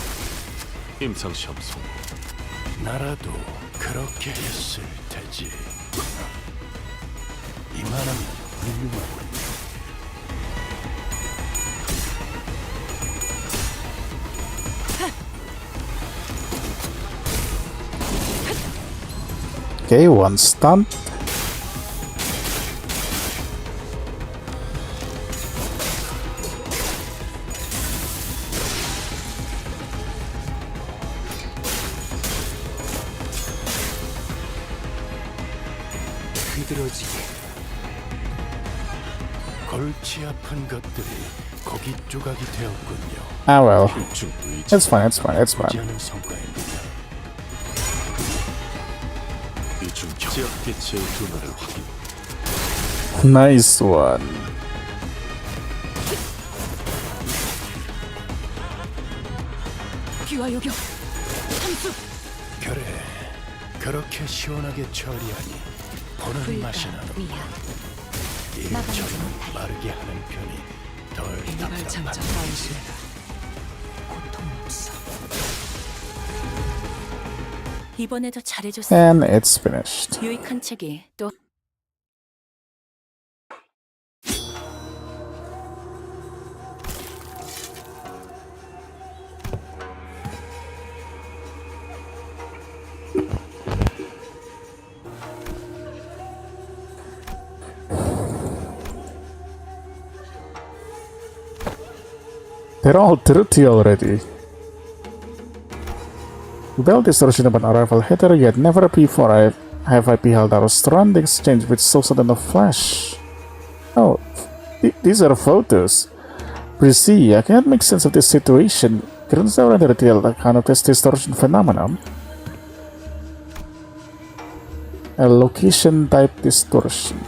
임상시험 성공. 나라도 그렇게 했을 테지. 이만하면 훌륭하군. Okay, one stunt. 흐드러지게 골치 아픈 것들이 고기 조각이 되었군요. Ah well, 중 의지 it's fine, it's fine, it's 보지 fine. 않은 성과입니다. 이중 지역 개체의 둔화를 확인. Nice one. 귀와 요격. 함수. 그래, 그렇게 시원하게 처리하니 보는 맛이 나도. 위야. 일처럼 마르게 하는 편이 덜 답답한. 안심해라. 고통 없어. 이번에도 잘해줬어. And it's finished. 유익한 책이 또 They're all dirty already. Without this version of an arrival header, yet never before have I beheld our surroundings change with so sudden a flash. Oh, these are photos. Prissy, I cannot make sense of this situation. Couldn't someone detailed account of this distortion phenomenon? A location type distortion.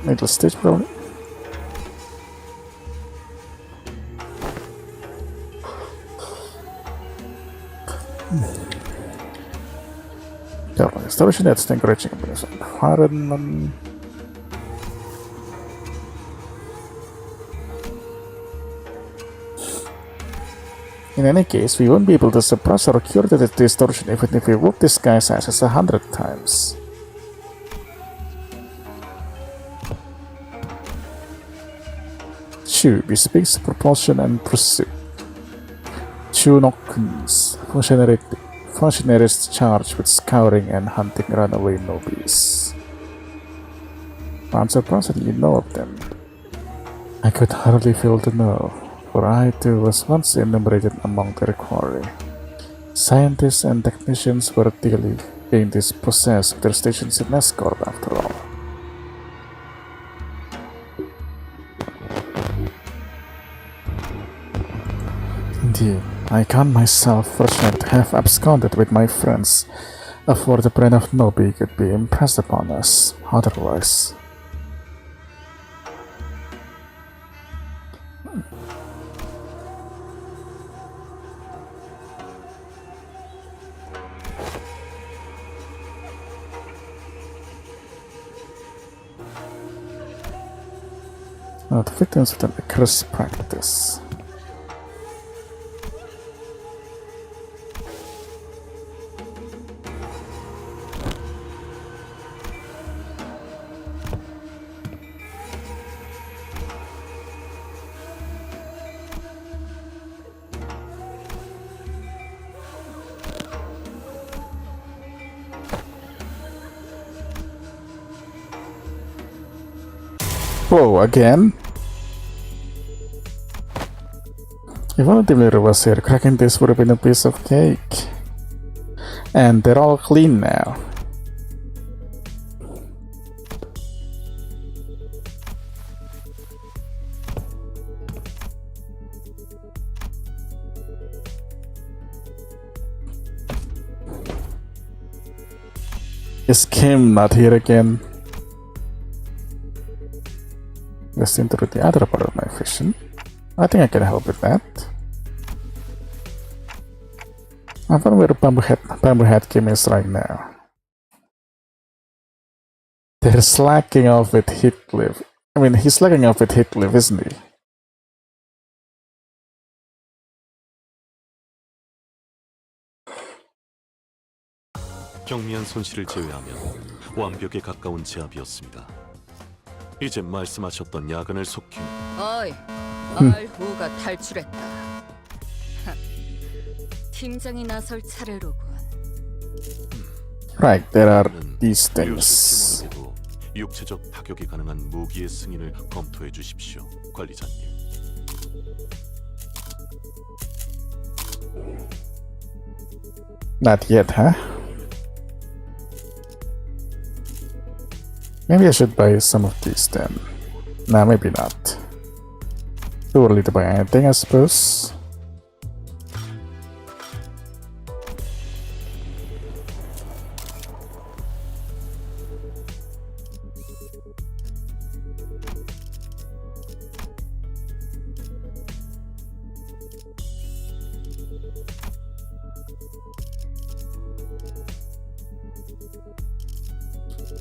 Middle stage probably. Thermal distortion that's encouraging environment. In any case, we won't be able to suppress or cure the distortion even if we whoop this guy's asses 100 times. Chu bespeaks propulsion and pursuit. Chu Nokkens, functionaries charged with scouring and hunting runaway nobbies. I'm surprised that you know of them. I could hardly fail to know, for I too was once enumerated among their quarry. Scientists and technicians were daily being dispossessed of their stations in escort after all. Indeed, I count myself fortunate to have absconded with my friends before the brain of Nobi could be impressed upon us otherwise. The victims of the cursed practice. Whoa, again? If only the mirror was here, cracking this would have been a piece of cake. And they're all clean now. Is Kim not here again? Just into the other part of my vision. I think I can help with that. I wonder where Bamboo Head Kim is right now. They're slacking off with Heathcliff. I mean, he's slacking off with Heathcliff, isn't he? 경미한 손실을 제외하면 완벽에 가까운 제압이었습니다. 이제 말씀하셨던 야근을 속히 어이, 마을 후가 탈출했다. 팀장이 나설 차례로군. Right, there are 는 these things. 팀원에게도 육체적 타격이 가능한 무기의 승인을 검토해 주십시오, 관리자님. Not yet, huh? Maybe I should buy some of these then. Nah, maybe not. Too early to buy anything, I suppose.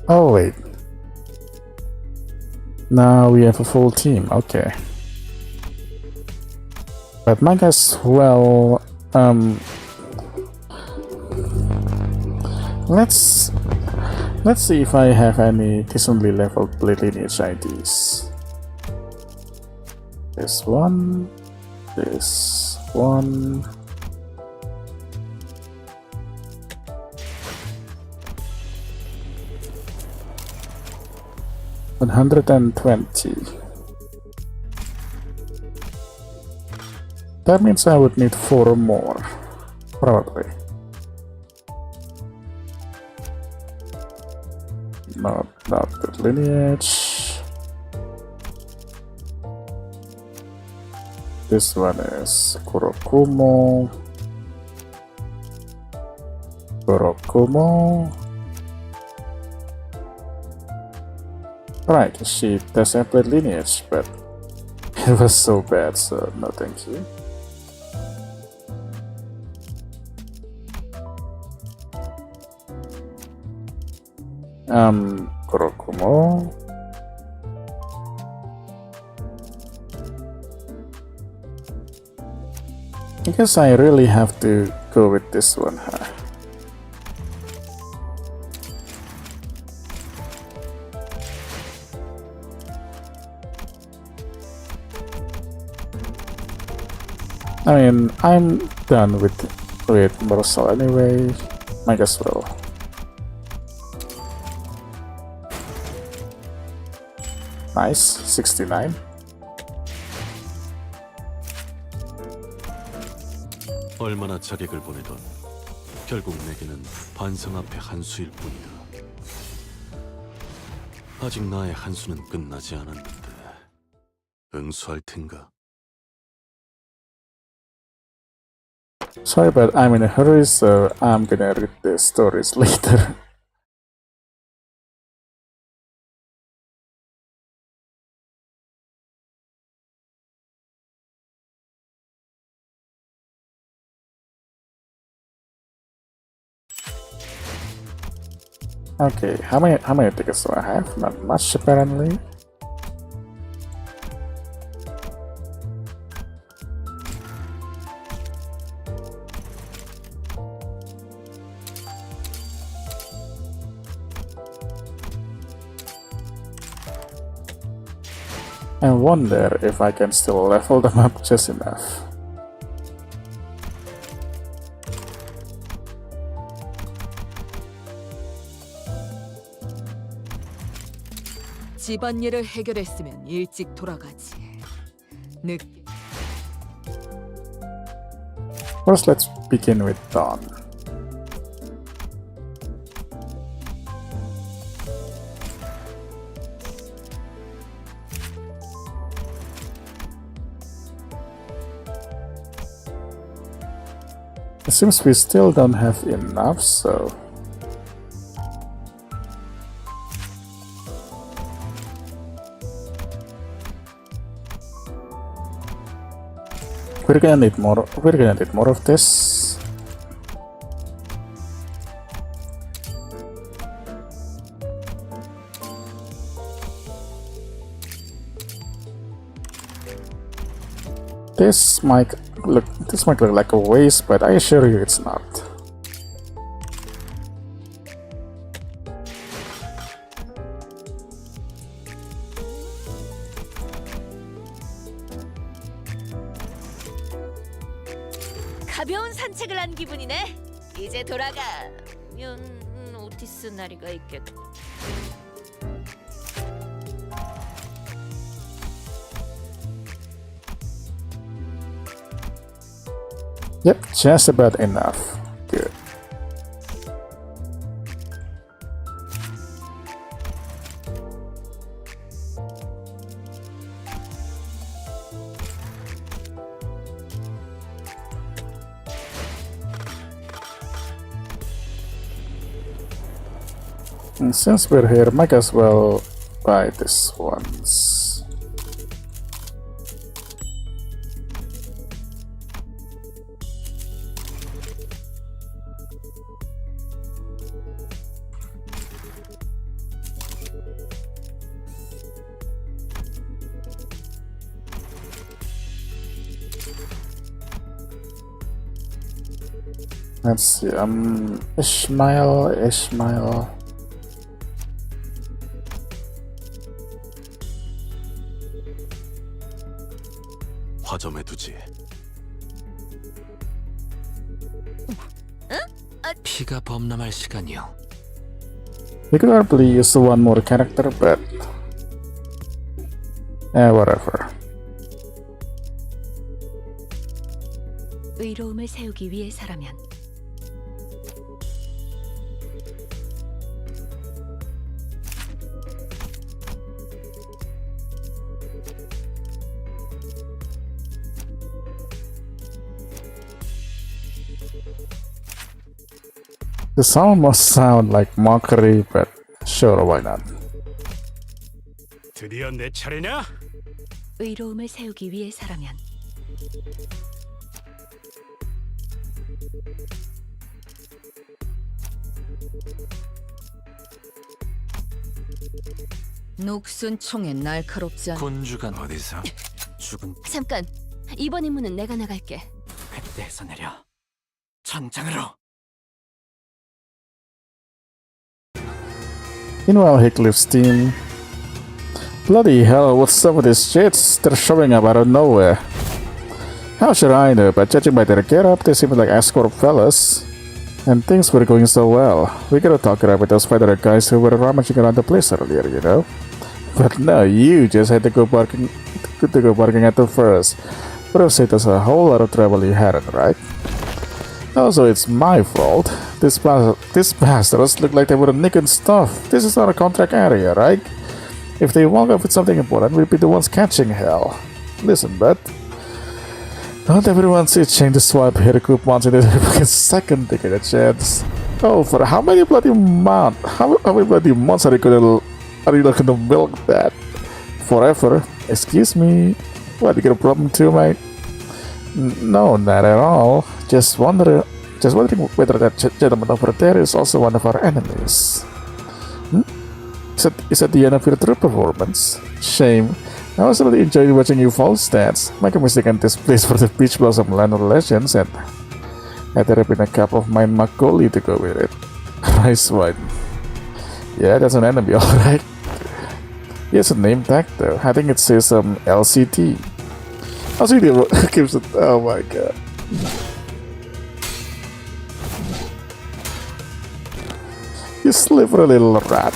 Oh wait. Now we have a full team, okay. But might as well let's see if I have any decently leveled blade lineage IDs. This one. 120. That means I would need 4 more, probably. Not the lineage. This one is Kurokumo. Right, she does have blade lineage, but it was so bad, so no thank you. Kurokumo. I guess I really have to go with this one, huh? I mean, I'm done with Meursault anyway. Might as well. Nice, 69. 얼마나 자객을 보내던 결국 내게는 반성 앞에 한 수일 뿐이다. 아직 나의 한 수는 끝나지 않았는데 응수할 텐가? Sorry, but I'm in a hurry, so I'm gonna read the stories later. Okay, how many tickets do I have? Not much, apparently. I wonder if I can still level them up just enough. 집안일을 해결했으면 일찍 돌아가지. First, let's begin with Dawn. It seems we still don't have enough, so we're gonna need more of this. This might look like a waste, but I assure you it's not. 가벼운 산책을 한 기분이네. 이제 돌아가면 오티스 나리가 있겠고. Yep, just about enough. Good. And since we're here, might as well buy this once. Let's see, Ishmael. 화점에 두지. 피가 범람할 시간이요. We could probably use one more character, but whatever. 의로움을 세우기 위해서라면 The sound must sound like mockery, but sure, why not? 드디어 내 차례냐? 의로움을 세우기 위해서라면 녹슨 총에 날카롭지 않아. 군주가 어디서 죽은 잠깐, 이번 임무는 내가 나갈게. 뱃대에서 내려 전장으로. Meanwhile, Hickliff's team. Bloody hell, what's up with these jets? They're showing up out of nowhere. How should I know? But judging by their getup, they seem like escort fellas. And things were going so well. We gotta talk it out with those fighter guys who were rummaging around the place earlier, you know? But no, you just had to go barking at them first. Would have saved us a whole lot of trouble you hadn't, right? Also, it's my fault. These bastards look like they were nicking stuff. This is not a contract area, right? If they walk up with something important, we'll be the ones catching hell. Listen, bud. Not everyone's itching to swipe here coupons in every second they get a chance. Oh, for how many bloody months? How many bloody months are you gonna milk that? Forever? Excuse me? What, you got a problem too, mate? No, not at all. Just wondering whether that gentleman over there is also one of our enemies. Is that the end of your true performance? Shame. I was really enjoying watching you fall stats. Make a mistake in this place for the Peach Blossom Land of Legends, and had there been a cup of my Macaulay to go with it. Nice one. Yeah, that's an enemy, alright. He has a name tag though. I think it says LCT. LCT gives it. Oh my god. You slippery little rat.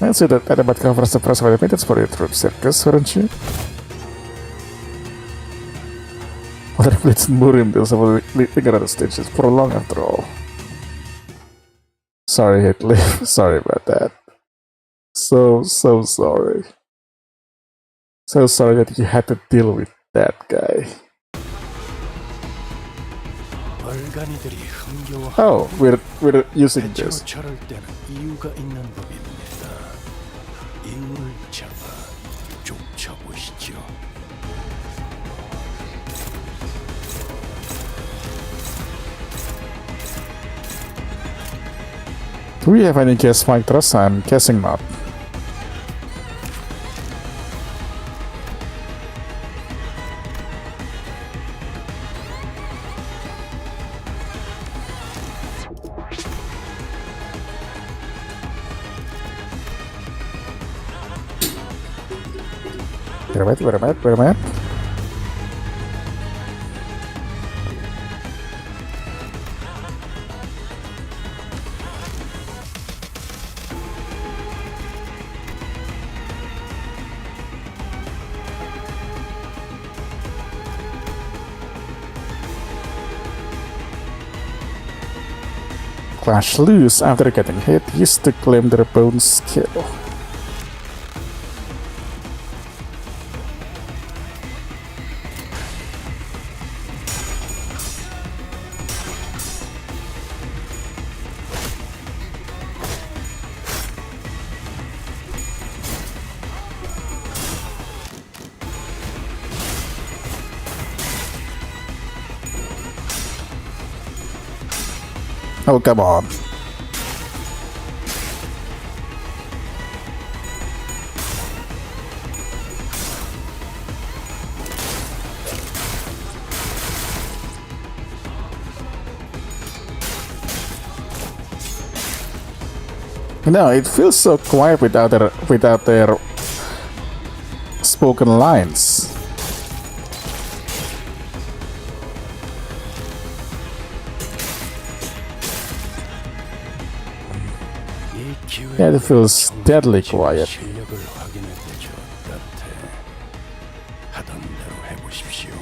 I'd say that Adam covers the price of admittance for your troop circus, weren't you? Other blitz and Murim deals with figure out stages for long after all. Sorry, Hitler. Sorry about that. So sorry. So sorry that you had to deal with that guy. 얼간이들이 흥겨워. Oh, we're using this. 저럴 때는 이유가 있는 법입니다. 이유를 잡아 쫓아보시죠. Do we have any gas fighters? I'm guessing not. Wait a minute. Clash loose after getting hit used to claim their bones kill. Oh, come on. No, it feels so quiet without their spoken lines. Yeah, it feels deadly quiet. 실력을 확인해 보죠, 단테. 하던 대로 해보십시오.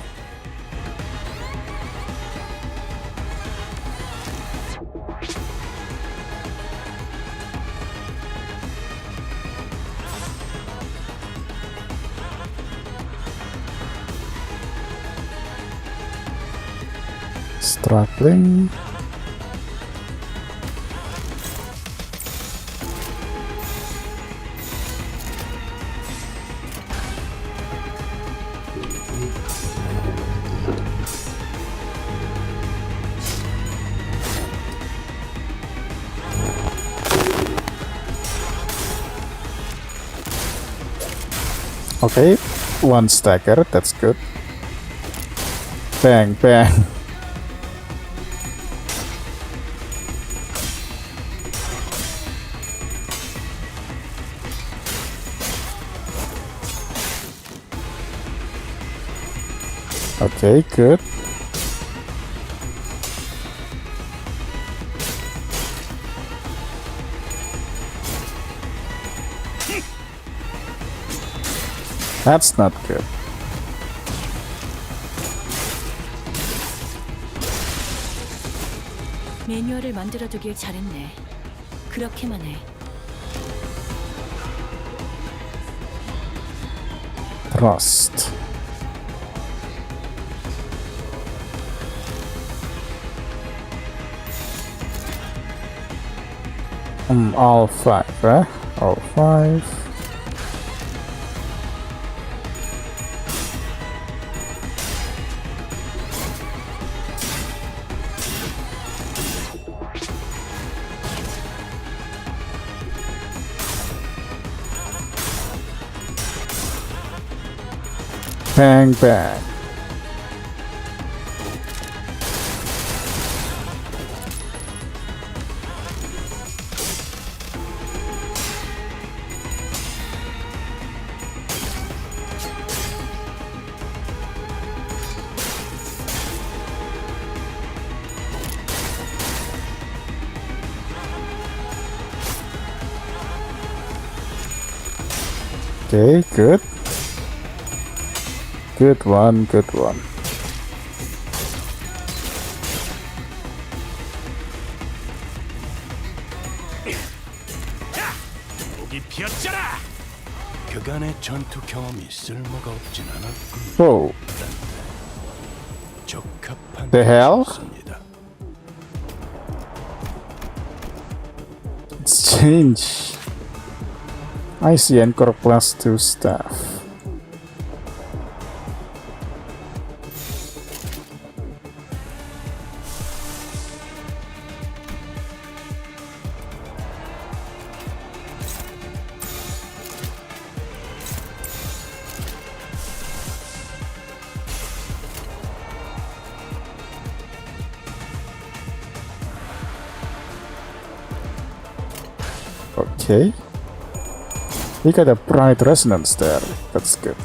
Struggling. Okay, one stacker, that's good. Bang, bang. Okay, good. That's not good. 매뉴얼을 만들어두길 잘했네. 그렇게만 해. Trust. All five, eh? All five. Bang, bang. Okay, good. Good one, good one. 목이 피었잖아. 그간의 전투 경험이 쓸모가 없진 않았군. Whoa, 적합한 The hell? 것이었습니다. it's change. I see Anchor plus 2 staff. Okay. We got a bright resonance there. That's good.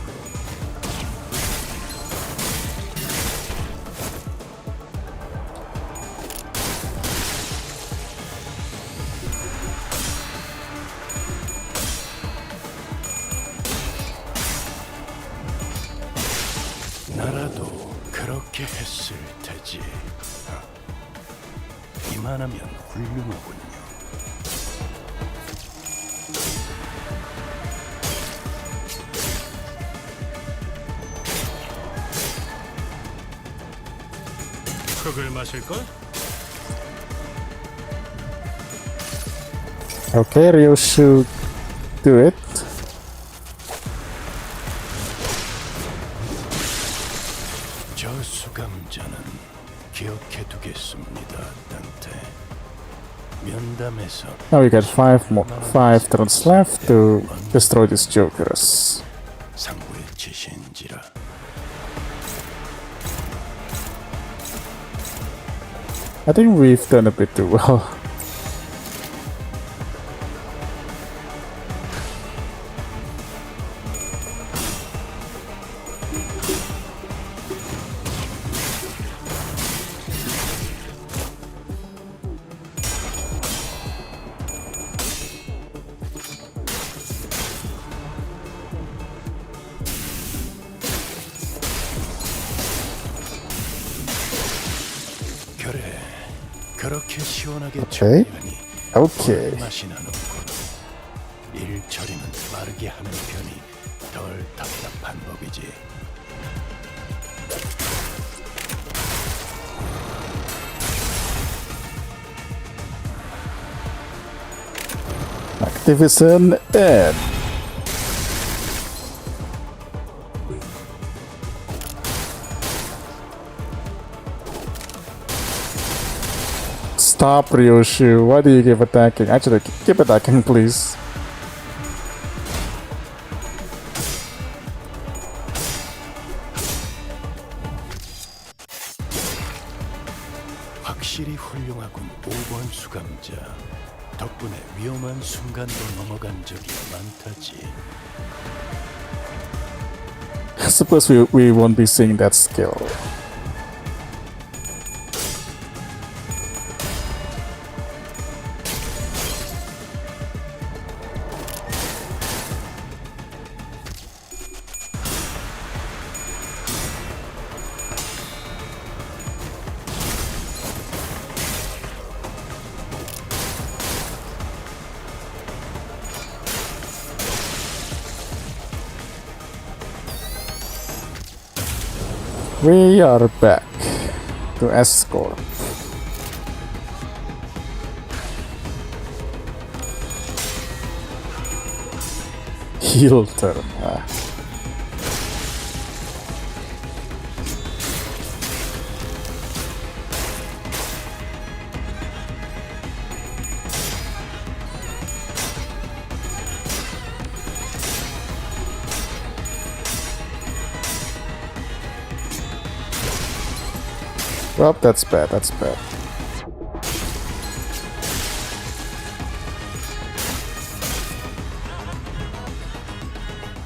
나라도 그렇게 했을 테지. 이만하면 훌륭하군요. 흙을 마실걸? Okay, Ryu should do it. 저 수감자는 기억해두겠습니다, 단테. 면담에서 Now we got five turns left to destroy these jokers. 상부의 지신지라. I think we've done a bit too well. 그래, 그렇게 시원하게 오케이. 처리하니 Okay. 맛이 나는군. 일 처리는 빠르게 하는 편이 덜 답답한 법이지. Activision in. Stop, Ryoshu. Why do you keep attacking? Actually, keep attacking, please. 확실히 훌륭하군. 5번 수감자. 덕분에 위험한 순간도 넘어간 적이 많다지. I suppose we won't be seeing that skill. We are back to escort. Heel turn. Well, that's bad, that's bad.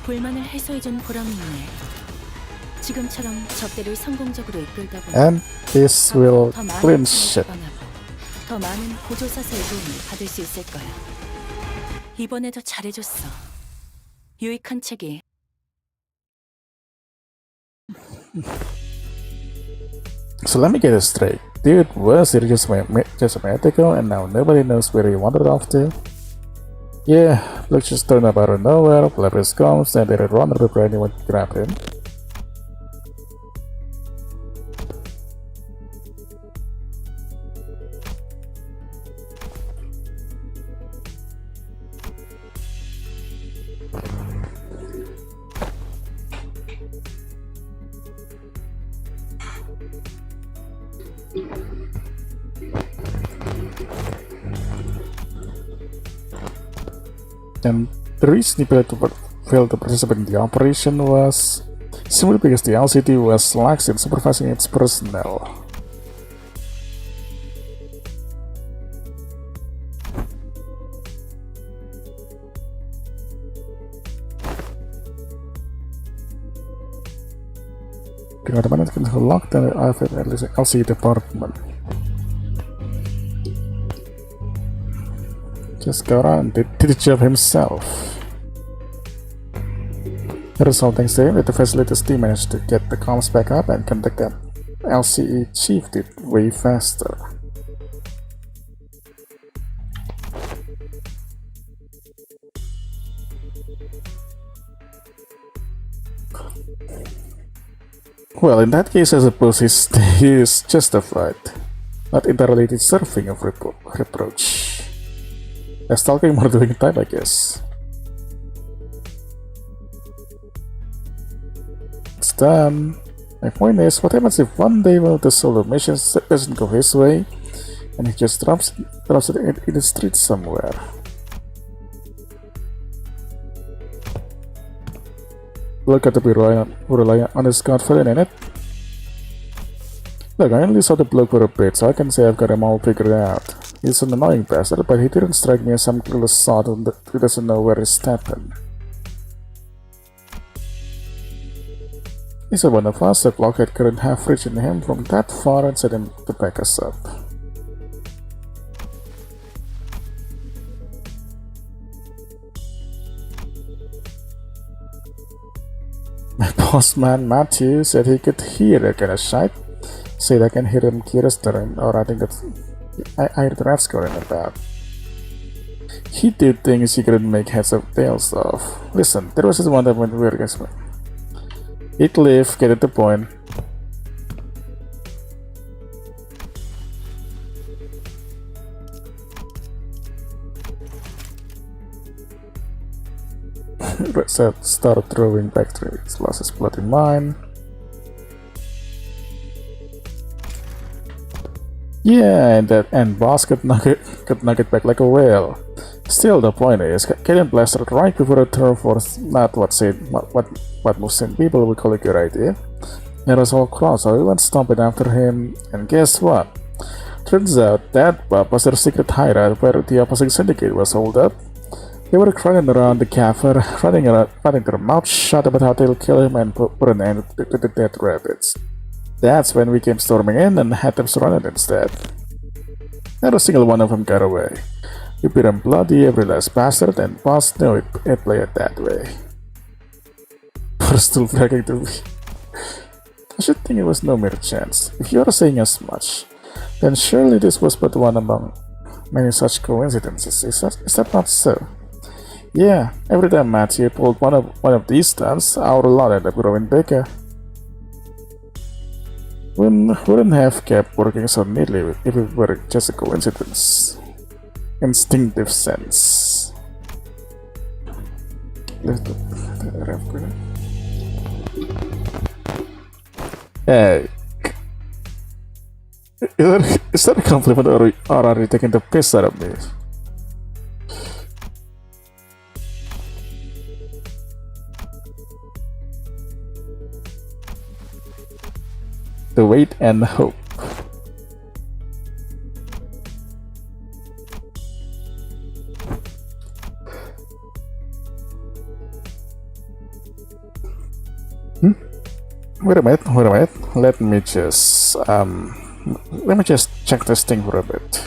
불만을 해소해준 보람이 있네. 지금처럼 적대를 성공적으로 이끌다 보면 And this will 더 많은 clean 시간을 shit. 예방하고 더 많은 보조사서의 도움을 받을 수 있을 거야. 이번에도 잘해줬어. 유익한 책이 So let me get this straight. Dude was just a minute ago and now nobody knows where he wandered off to? Yeah, Luke just turned up out of nowhere, Levis comes, and they run before anyone can grab him. And the reason he failed to participate in the operation was simply because the LCD was lax in supervising its personnel. The management who locked the LCD department. Just go around and did the job himself. The result, thanks to him, that the facilities team managed to get the comms back up and contact the LCE chief did way faster. Well, in that case, I suppose he is justified, not entirely deserving of reproach. As talking more doing time, I guess. It's done. My point is, what happens if one day one of the solo missions doesn't go his way, and he just drops it in the street somewhere. Look at the be relying on his confidence in it. Look, I only saw the bloke for a bit, so I can say I've got him all figured out. He's an annoying bastard, but he didn't strike me as some clueless sod who doesn't know where he's stepping. He's one of us. The blockhead couldn't have reached him from that far and set him to back us up. My bossman Matthew said he could hear a kind of shite. Said I can hear him stirring, or I think that's I heard the rats going about. He did things he couldn't make heads or tails of. Listen, there was this one that went weird against me. It live, get at the point. Reset, started throwing back trades, lost his blood in mine. Yeah, and boss could knock it back like a whale. Still, the point is, getting blasted right before the turn force not what most people would call a good idea. It was all cross, so we went stomping after him, and guess what? Turns out that Bob was their secret hideout where the opposing syndicate was holed up. They were crawling around the cafe, running their mouth shut about how they'll kill him and put an end to the dead rabbits. That's when we came storming in and had them surrounded instead. Not a single one of them got away. We beat them bloody every last bastard, and boss knew it played it that way. We're still bragging to me. I should think it was no mere chance. If you're saying as much, then surely this was but one among many such coincidences. Is that not so? Yeah, every time Matthew pulled one of these stunts, our lot ended up growing bigger. We wouldn't have kept working so neatly if it were just a coincidence. Instinctive sense. Hey. Is that a compliment or are you taking the piss out of me? The wait and hope. Wait a minute. Let me just check this thing for a bit.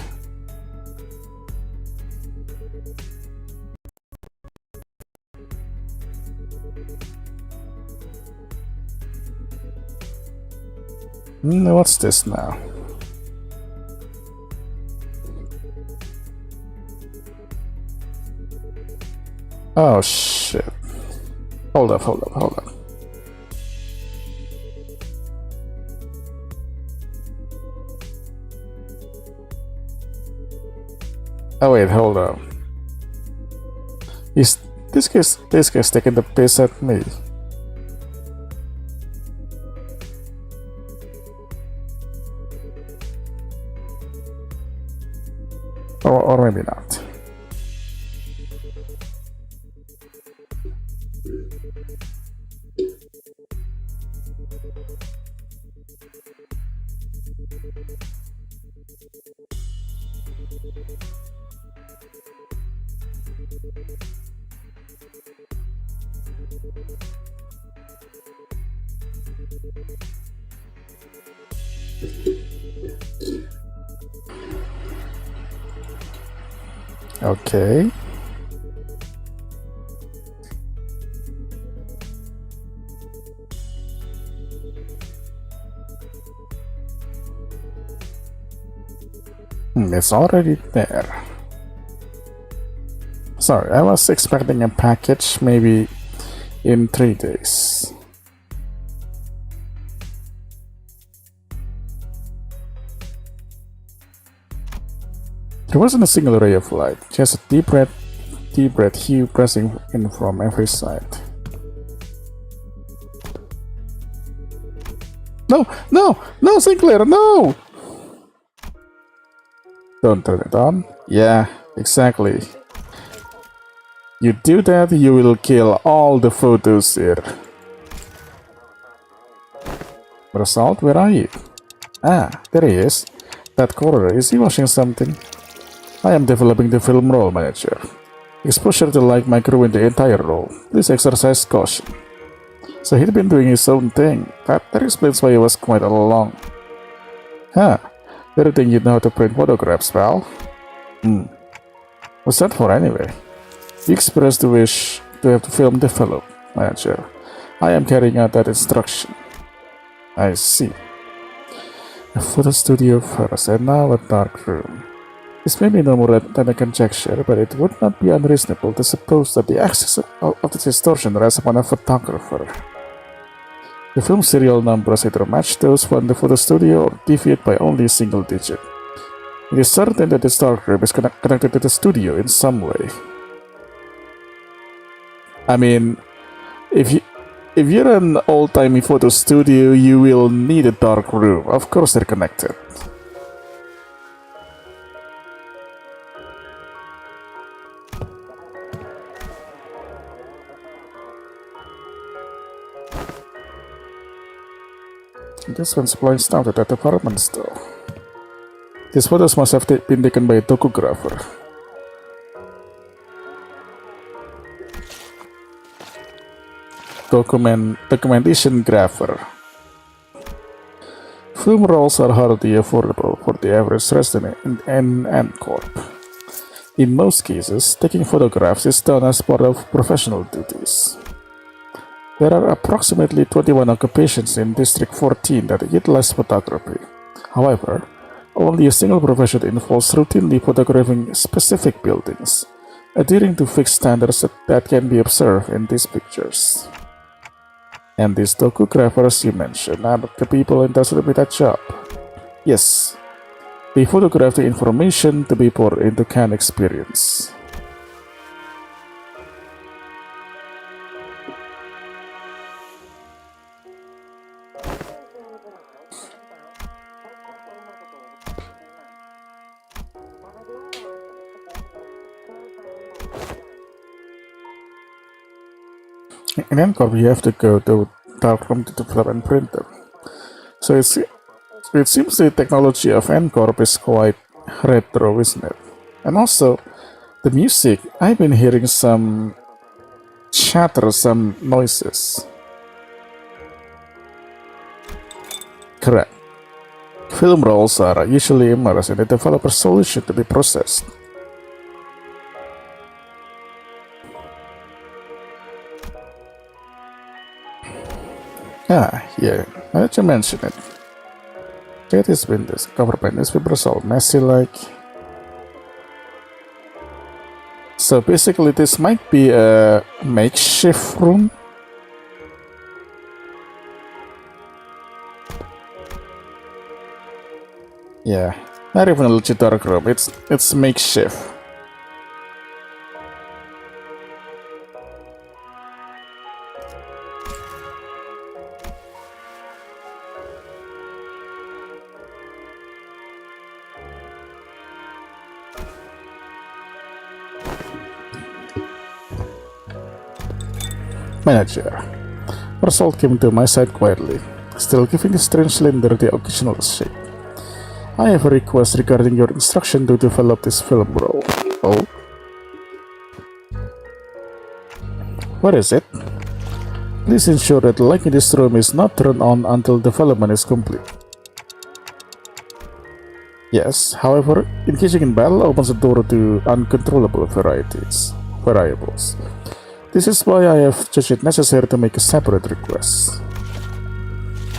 What's this now? Oh shit. Hold up. Oh wait, hold up. Is this guy's taking the piss at me? Or maybe not. Okay. It's already there. Sorry, I was expecting a package maybe in 3 days. There wasn't a single ray of light, just a deep red hue pressing in from every side. No, Sinclair, no! Don't turn it on. Yeah, exactly. You do that, you will kill all the photos here. Meursault, where are you? Ah, there he is. That corner, is he watching something? I am developing the film roll, manager. Exposure to light might ruin the entire roll. Please exercise caution. So he'd been doing his own thing. That explains why he was quite along. Huh. Didn't think you'd know how to print photographs, pal. What's that for anyway? You expressed the wish to have the film developed, manager. I am carrying out that instruction. I see. A photo studio first, and now a dark room. This may be no more than a conjecture, but it would not be unreasonable to suppose that the axis of the distortion rests upon a photographer. The film serial numbers either match those from the photo studio or deviate by only a single digit. It is certain that this dark room is connected to the studio in some way. I mean, if you're an old-timey photo studio, you will need a dark room. Of course they're connected. This one's spliced out at that department store. These photos must have been taken by a photographer. Documentation grapher. Film rolls are hardly affordable for the average resident in N-Corp. In most cases, taking photographs is done as part of professional duties. There are approximately 21 occupations in District 14 that utilize photography. However, only a single profession involves routinely photographing specific buildings, adhering to fixed standards that can be observed in these pictures. And these docugraphers you mentioned are the people entrusted with that job. Yes, they photograph the information to be poured into CAN experience. In N-Corp, you have to go to darkroom to develop and print them. So it seems the technology of N-Corp is quite retro, isn't it? And also, the music, I've been hearing some chatter, some noises. Correct. Film rolls are usually immersed in the developer's solution to be processed. Ah, yeah, now that you mention it. Check these windows, covered by newspapers, all messy like. So basically this might be a makeshift room. Yeah, not even a legit dark room, it's makeshift. Manager. Meursault came to my side quietly, still giving the strange cylinder the occasional shake. I have a request regarding your instruction to develop this film roll. Oh? What is it? Please ensure that the light in this room is not turned on until development is complete. Yes, however, engaging in battle opens the door to uncontrollable variables. This is why I have judged it necessary to make a separate request.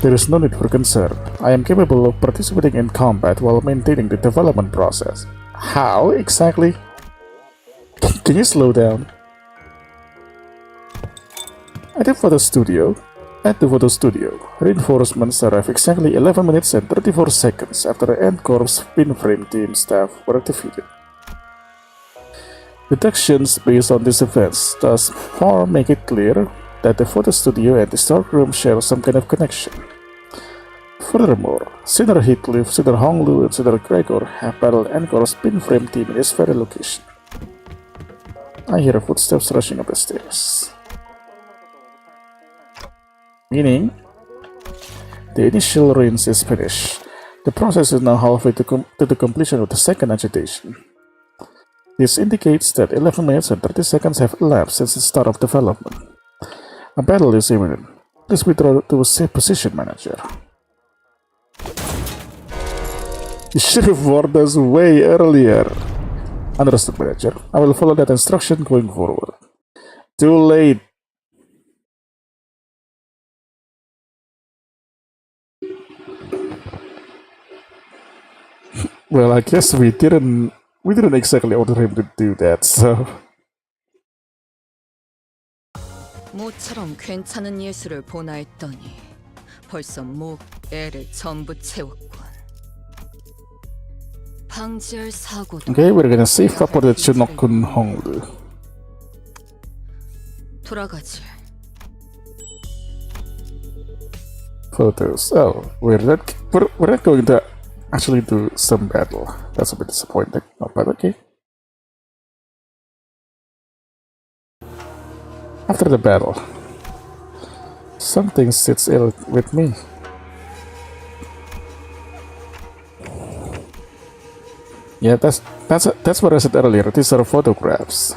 There is no need for concern. I am capable of participating in combat while maintaining the development process. How exactly? Can you slow down? At the photo studio, reinforcements arrived exactly 11 minutes and 34 seconds after the N-Corp's pinframe team staff were defeated. Deductions based on these events thus far make it clear that the photo studio and the storeroom share some kind of connection. Furthermore, Sinner Heathcliff, Sinner Honglu, and Sinner Gregor have battled Encore's pin frame team in this very location. I hear footsteps rushing up the stairs. Meaning, the initial rinse is finished. The process is now halfway to the completion of the second agitation. This indicates that 11 minutes and 30 seconds have elapsed since the start of development. A battle is imminent. Please withdraw to a safe position, manager. You should have warned us way earlier. Understood, manager. I will follow that instruction going forward. Too late. Well, I guess we didn't exactly order him to do that, so. 모처럼 괜찮은 예술을 보나 했더니 벌써 목, 애를 전부 채웠군. 방지할 사고도. Okay, we're gonna save up for the Chunokun Honglu. 돌아가지. Photos. Oh, we're not going to actually do some battle. That's a bit disappointing. Not bad, okay. After the battle, something sits ill with me. Yeah, that's what I said earlier. These are photographs.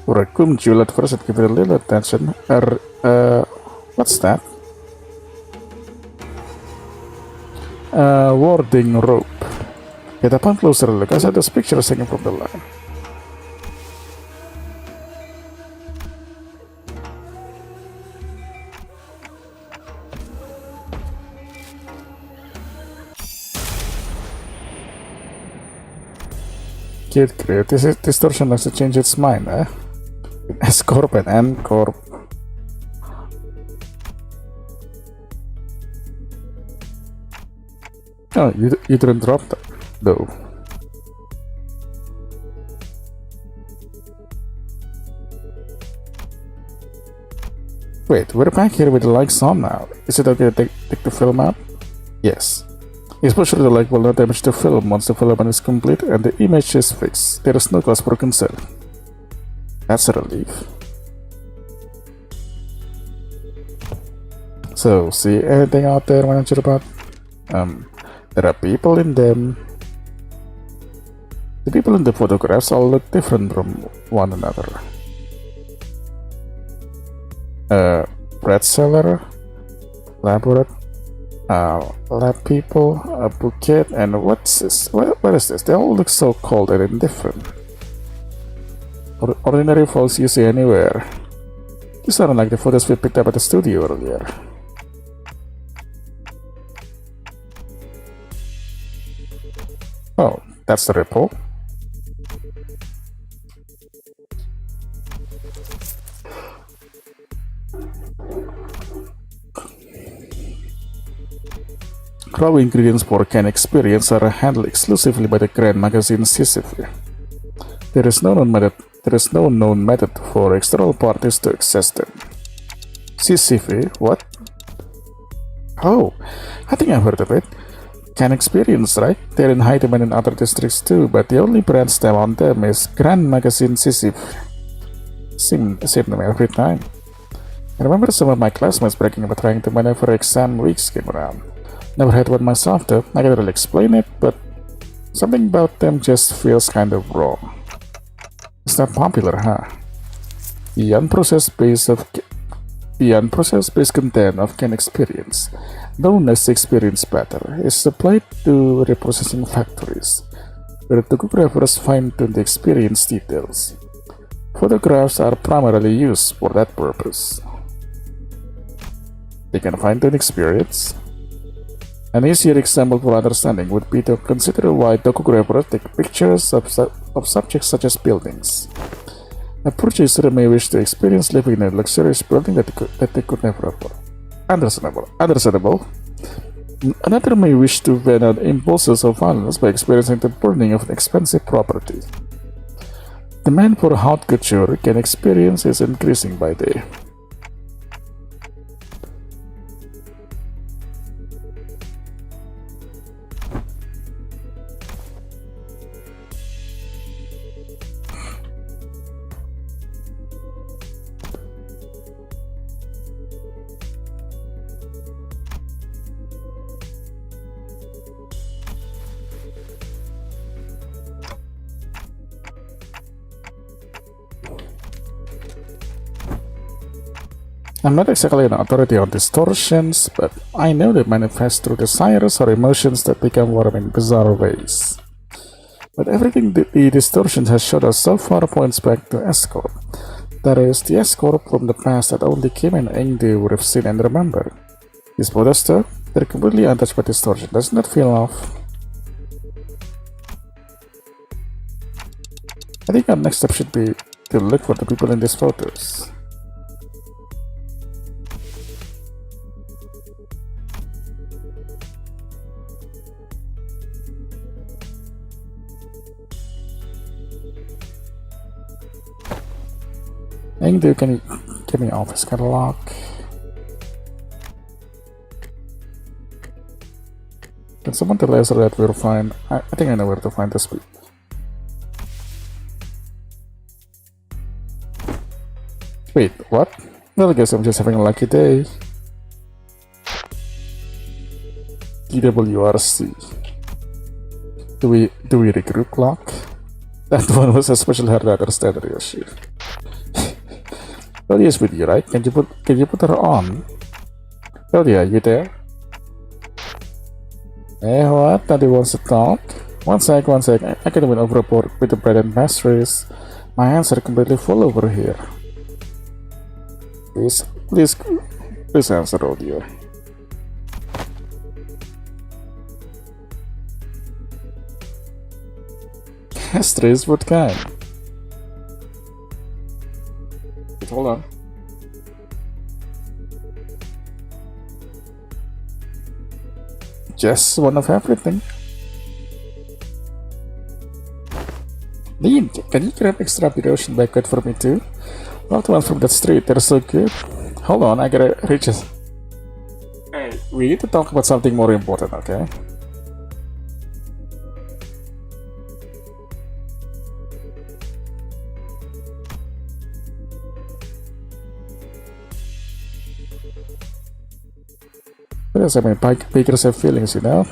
Urakumjul at first, give it a little attention. What's that? Warding rope. Yet upon closer look, I saw this picture hanging from the line. Kid create this distortion likes to change its mind, eh? S Corp and N Corp. Oh, you didn't drop that, though. Wait, we're back here with the lights on now. Is it okay to take the film out? Yes. Exposure to the light will not damage the film once the filament is complete and the image is fixed. There is no cause for concern. That's a relief. So, see anything out there, manager, about? There are people in them. The people in the photographs all look different from one another. Bread seller, laboratory, lab people, a bouquet, and what's this? What is this? They all look so cold and indifferent. Ordinary folks you see anywhere. These aren't like the photos we picked up at the studio earlier. Oh, that's the repo. Raw ingredients for can experience are handled exclusively by the Grand Magazine Sisyphe. There is no known method for external parties to access them. Sisyphe? What? Oh, I think I've heard of it. Can experience, right? They're in high demand in other districts too, but the only brand stamp on them is Grand Magazine Sisyphe. Same name every time. I remember some of my classmates bragging about trying to whenever exam weeks came around. Never had one myself though. I can't really explain it, but something about them just feels kind of wrong. It's not popular, huh? The unprocessed base content of can experience, known as the experience batter, is supplied to reprocessing factories, where the photographers fine-tune the experience details. Photographs are primarily used for that purpose. They can fine-tune experience. An easier example for understanding would be to consider why docugraphers take pictures of subjects such as buildings. A purchaser may wish to experience living in a luxurious building that they could never afford. Understandable. Another may wish to vent out impulses of violence by experiencing the burning of an expensive property. Demand for haute couture can experience is increasing by day. I'm not exactly an authority on distortions, but I know they manifest through desires or emotions that become warm in bizarre ways. But everything the distortion has showed us so far points back to escort. That is, the escort from the past that only Kim and Engdu would have seen and remember. These photos though, they're completely untouched by distortion. Doesn't that feel off? I think our next step should be to look for the people in these photos. Engdu, can you get me office catalog? Can someone tell us that we'll find? I think I know where to find this people. Wait, what? Well, I guess I'm just having a lucky day. TWRC. Do we recruit clock? That one was especially hard to understand, Ryoshi. Well, yes, with you, right? Can you put her on? Well, yeah, you there? Eh, what? Daddy wants to talk? One sec. I can win over a board with the bread and pastries. My hands are completely full over here. Please answer, audio. Pastries? What kind? Wait, hold on. Just one of everything. Dean, can you grab extra Ocean banquet for me too? Not the ones from that street, they're so good. Hold on, I gotta reach it. Hey, we need to talk about something more important, okay? Yes, I mean, bakers have feelings, you know?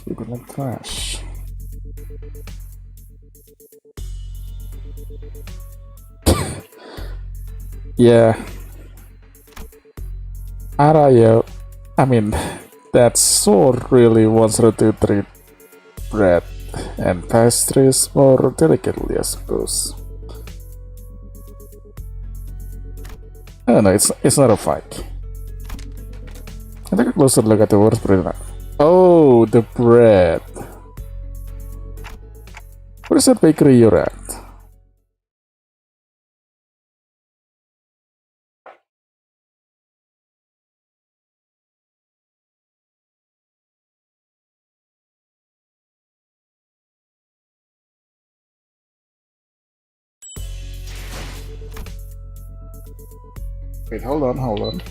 People like trash. Yeah. Araya, I mean, that sword really wants her to treat bread and pastries more delicately, I suppose. I don't know, it's not a fight. I take a closer look at the worst bread now. Oh, the bread. Where's that bakery you're at? Wait, hold on.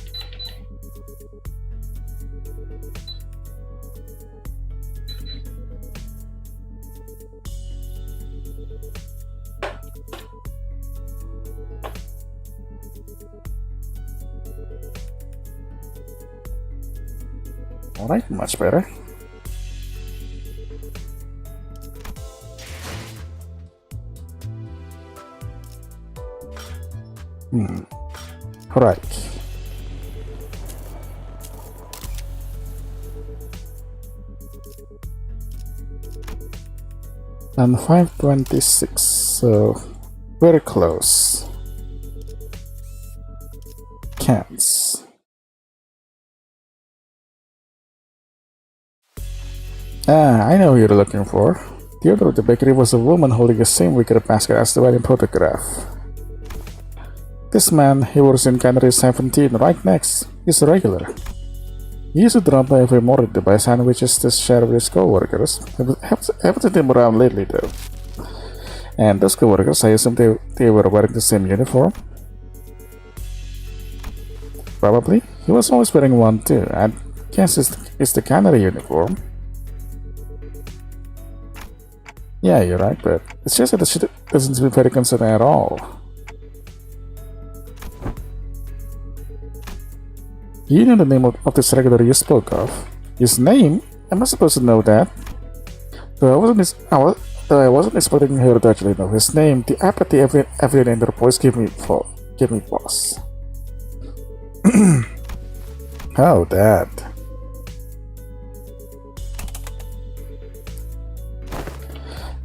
Alright, much better. Right. And 526, so very close. Cans. I know who you're looking for. The owner of the bakery was a woman holding the same wicker basket as the wedding photograph. This man, he works in Cannery 17, right next. He's a regular. He used to drop by every morning to buy sandwiches to share with his co-workers. Haven't seen him around lately though. And those co-workers, I assume they were wearing the same uniform? Probably. He was always wearing one too. I guess it's the Cannery uniform. Yeah, you're right, but it's just that the shit doesn't seem very concerning at all. You know the name of this regular you spoke of. His name? Am I supposed to know that? Though I wasn't expecting her to actually know his name. The apathy Evelyn and her voice gave me Give me pause. Oh, that.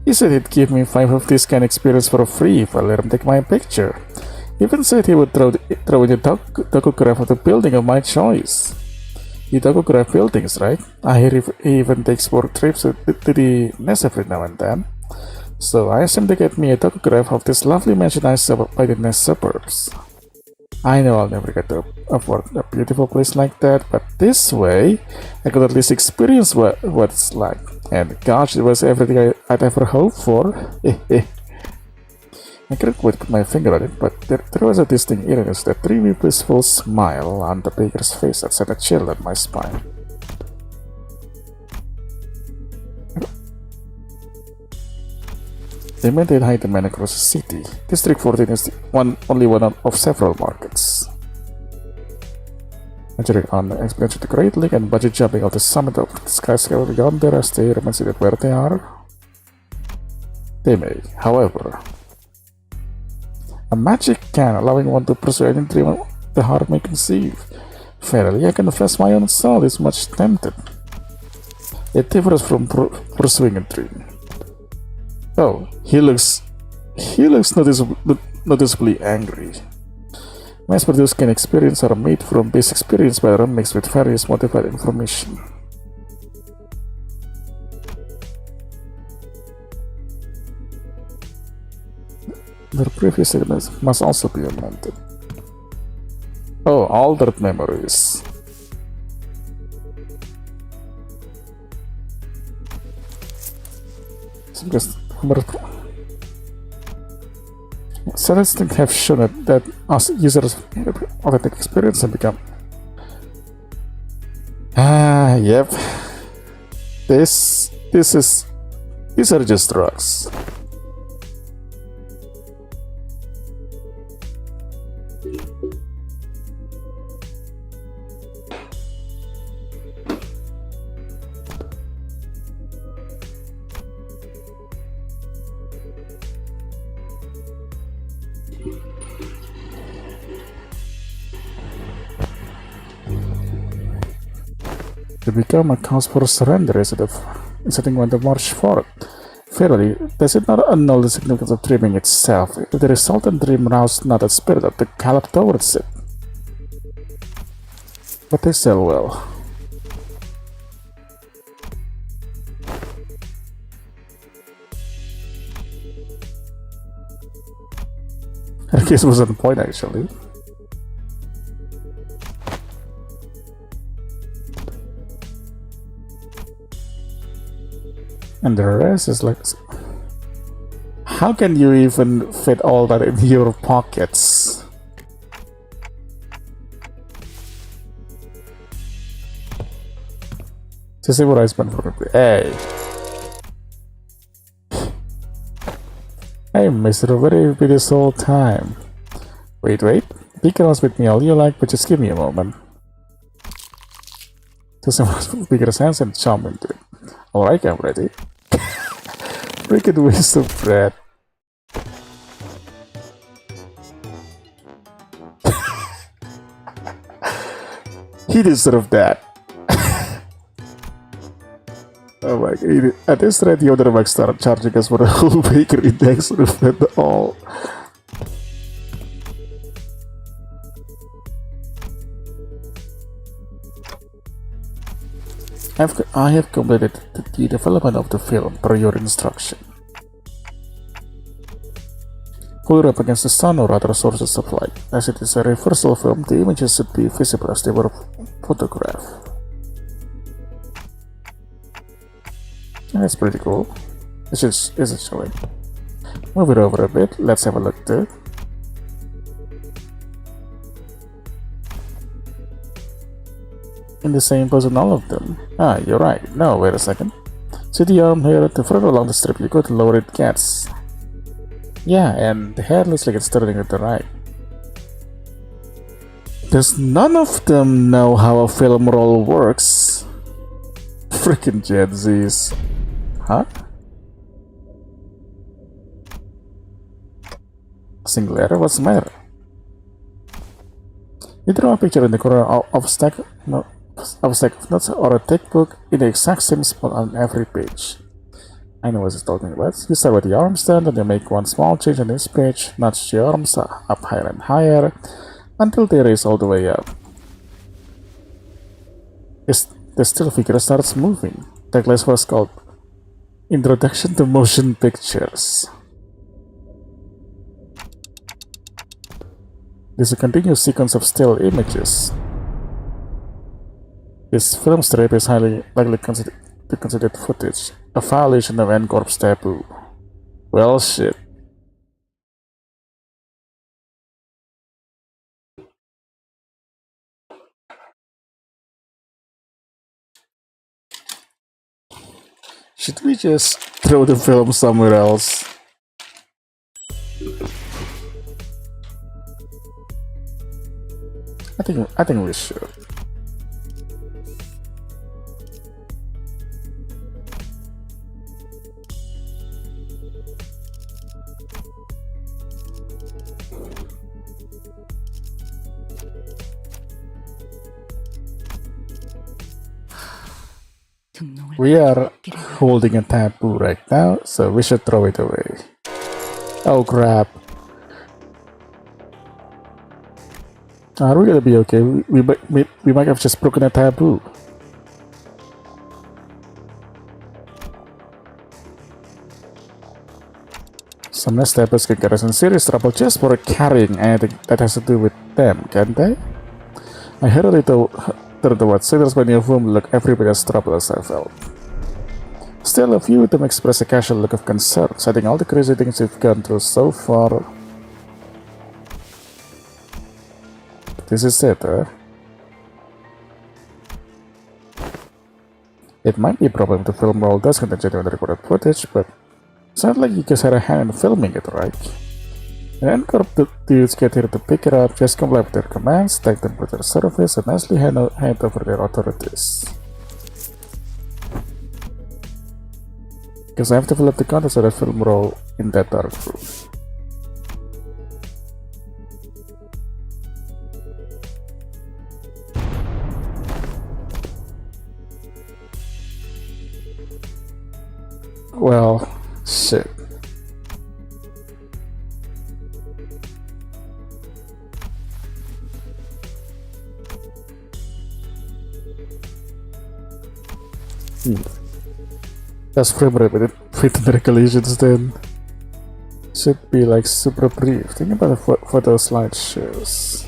He said he'd give me 5 of this scan experience for free if I let him take my picture. He even said he would throw in the topograph of the building of my choice. You topograph buildings, right? I hear he even takes work trips to the nest every now and then. So I asked him to get me a topograph of this lovely mansion I saw by the nest suburbs. I know I'll never get to afford a beautiful place like that, but this way I could at least experience what it's like. And gosh, it was everything I'd ever hoped for. I couldn't quite put my finger on it, but there was a distinct illness, that dreamy, blissful smile on the baker's face that sent a chill down my spine. They maintain high demand across the city. District 14 is only one of several markets. Measuring on the expansion to Great Lake and budget jumping off the summit of the skyscraper yonder as they remain seated where they are. They may, however, a magic can allowing one to pursue any dream the heart may conceive. Fairly, I confess my own soul is much tempted. It differs from pursuing a dream. Oh, he looks noticeably angry. Mass-produced scan experience are made from base experience but are mixed with various modified information. Their previous elements must also be amended. Oh, altered memories. Statistics have shown that as users have authentic experience and become yep. These are just drugs. To become a cause for surrender instead of one to march forward. Fairly, does it not annul the significance of dreaming itself if the resultant dream roused not the spirit of the gallop towards it? But they still will. I guess it was on point actually. And the rest is like, how can you even fit all that in your pockets? To see what I spent for it. Hey, I missed it already this whole time. Wait, be honest with me all you like, but just give me a moment. Just bigger hands and jump into it. Alright, I'm ready. Freaking waste of bread. He deserved that. Oh my god. At this rate, the owner might start charging us for the whole bakery next to fed all. I have completed the development of the film per your instruction. Pull it up against the sun or other sources of light. As it is a reversal film, the images should be visible as they were photographed. That's pretty cool. Is it showing? Move it over a bit, let's have a look there. In the same pose on all of them. Ah, you're right. No, wait a second. See the arm here at the further along the strip you go, the lower it gets. Yeah, and the head looks like it's turning at the right. Does none of them know how a film roll works? Freaking Gen Zs. Huh? Single error? What's the matter? You draw a picture in the corner of a stack of notes or a textbook in the exact same spot on every page. I know what it's talking about. You start with the arm stand and you make one small change on this page, nudge the arms up higher and higher until they raise all the way up. The still figure starts moving. The class was called Introduction to Motion Pictures. This is a continuous sequence of still images. This film strip is highly likely considered footage, a violation of N-Corp's taboo. Well, shit. Should we just throw the film somewhere else? I think we should. We are holding a taboo right now, so we should throw it away. Oh crap. Are we gonna be okay? We might have just broken a taboo. Some nestapers can get us in serious trouble just for carrying anything that has to do with them, can't they? I heard a little what sailors many of whom look every bit as troubled as I felt. Still, a few of them express a casual look of concern, citing all the crazy things we've gone through so far. This is it, huh? It might be a problem if the film roll does contain genuine recorded footage, but it's not like you just had a hand in filming it, right? And N-Corp dudes get here to pick it up, just comply with their commands, thank them for their service, and nicely hand over their authorities. Because I have developed the contents of the film roll in that dark room. Well, shit. That's frame rate within the regulations then. Should be like super brief. Think about the photo slideshows.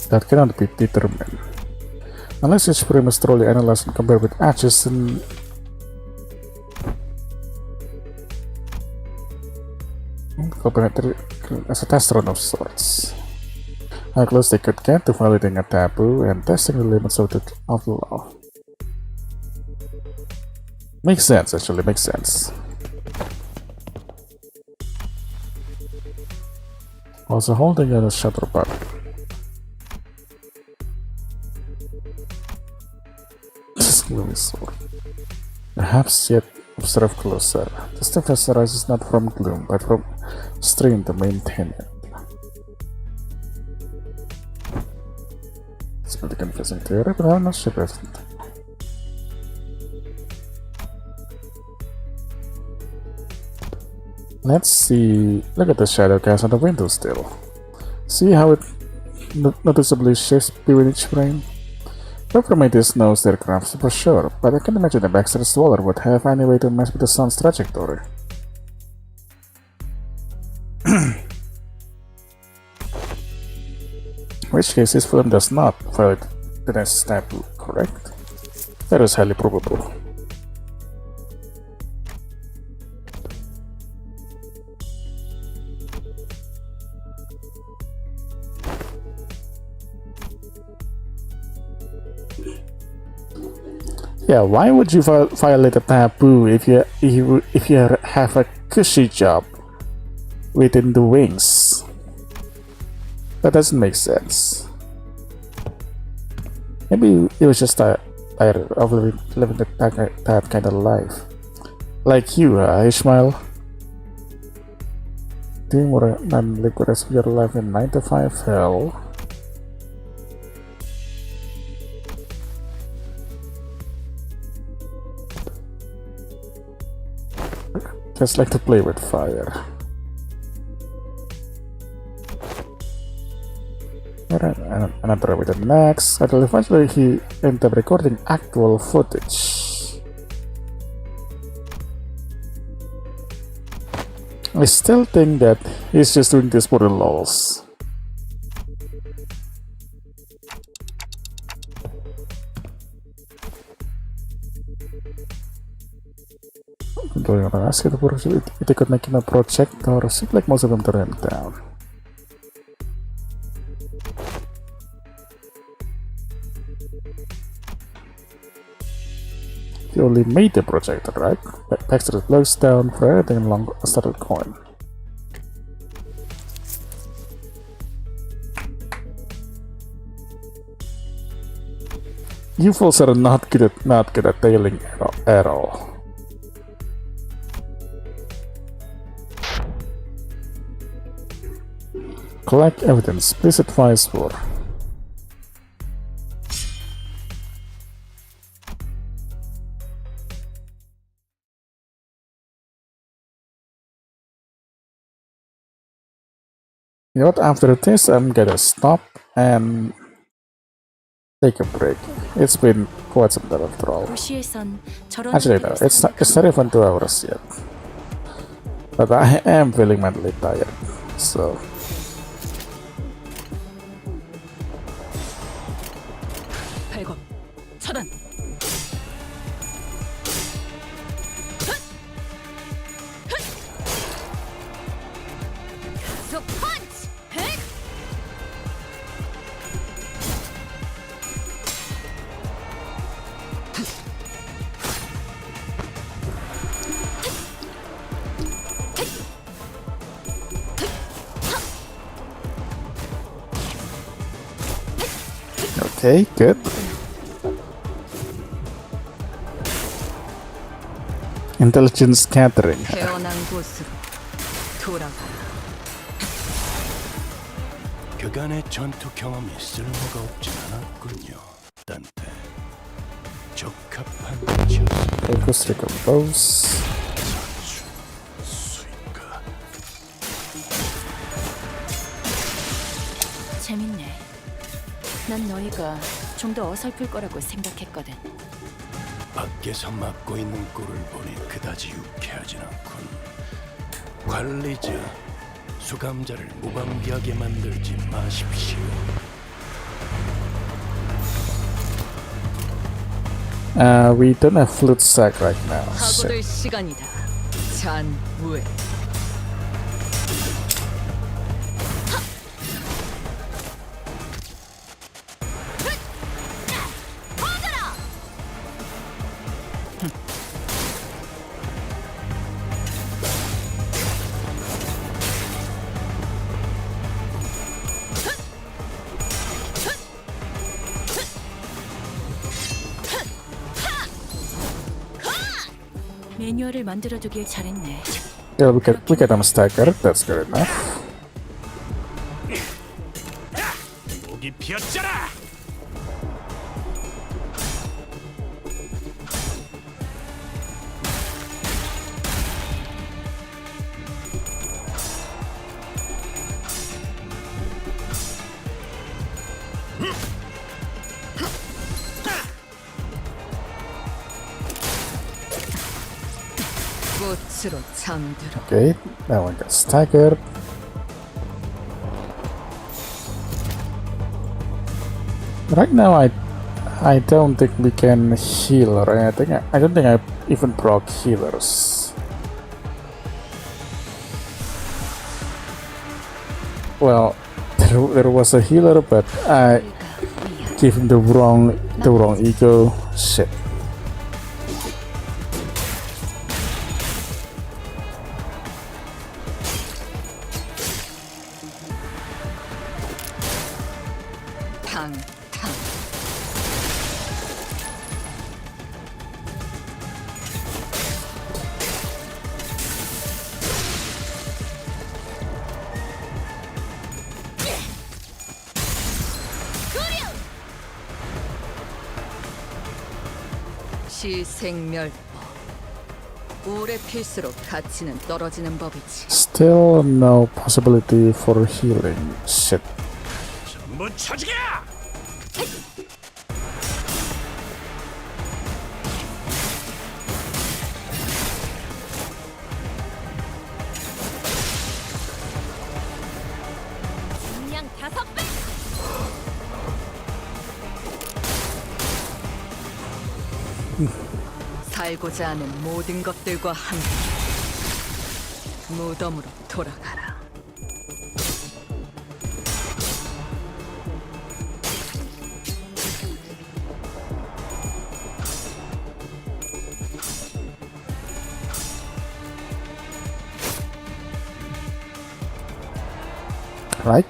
That cannot be determined. Unless each frame is thoroughly analyzed and compared with adjacent as a test run of sorts. How close they could get to violating a taboo and testing the limits of the law. Makes sense, actually, makes sense. Also holding on the shutter button. This gloomy sword. Perhaps yet observe closer. The stiffness arises not from gloom, but from strain to maintain it. It's pretty confusing theory, but I'm not sure if it. Let's see. Look at the shadow cast on the window still. See how it noticeably shifts between each frame? Whoever made this knows their crafts for sure, but I can't imagine the Baxter's Dweller would have any way to mess with the sun's trajectory. In which case, this film does not violate the next taboo, correct? That is highly probable. Yeah, why would you violate a taboo if you have a cushy job within the wings? That doesn't make sense. Maybe it was just a tired of living that kind of life. Like you, Ishmael. Doing more than liquid rest of your life in 9 to 5 hell. Just like to play with fire. And another with the next. Until eventually he ended up recording actual footage. I still think that he's just doing this for the lols. Going on ask it if they could make him a project or seemed like most of them turned him down. He only made the projector, right? Baxter blows down for anything along a started coin. You fools are not good at tailing at all. Collect evidence. Please advise for. You know what, after this I'm gonna stop and take a break. It's been quite some time after all. 도시에선 저런 Actually no, it's not even 2 hours yet. But I am feeling mentally tired, so... 발검 차단. Okay, good. Intelligence scattering. 태어난 곳으로 돌아가. 그간의 전투 경험이 쓸모가 없진 않았군요. 딴테 적합한 위치였습니다. Focus, recompose. 수인가. 재밌네. 난 너희가 좀 더 어설플 거라고 생각했거든. 밖에서 맡고 있는 꼴을 보니 그다지 유쾌하진 않군. 관리자, 수감자를 무방비하게 만들지 마십시오. We don't have flute sack right now. 사고될 시간이다. 잔우에. 매뉴얼을 만들어두길 잘했네. Yeah, we get them staggered. That's good enough. 목이 피었잖아. 꽃으로 잠들어. Okay, that one got staggered. Right now, I don't think we can heal or anything. I don't think I even proc healers. Well, there was a healer, but I gave him the wrong ego. Shit. 시생멸법. 오래 필수록 가치는 떨어지는 법이지. Still no possibility for healing. Shit. 전부 쳐죽여! 그냥 5배. 살고자 하는 모든 것들과 함께 무덤으로 돌아가라. Right.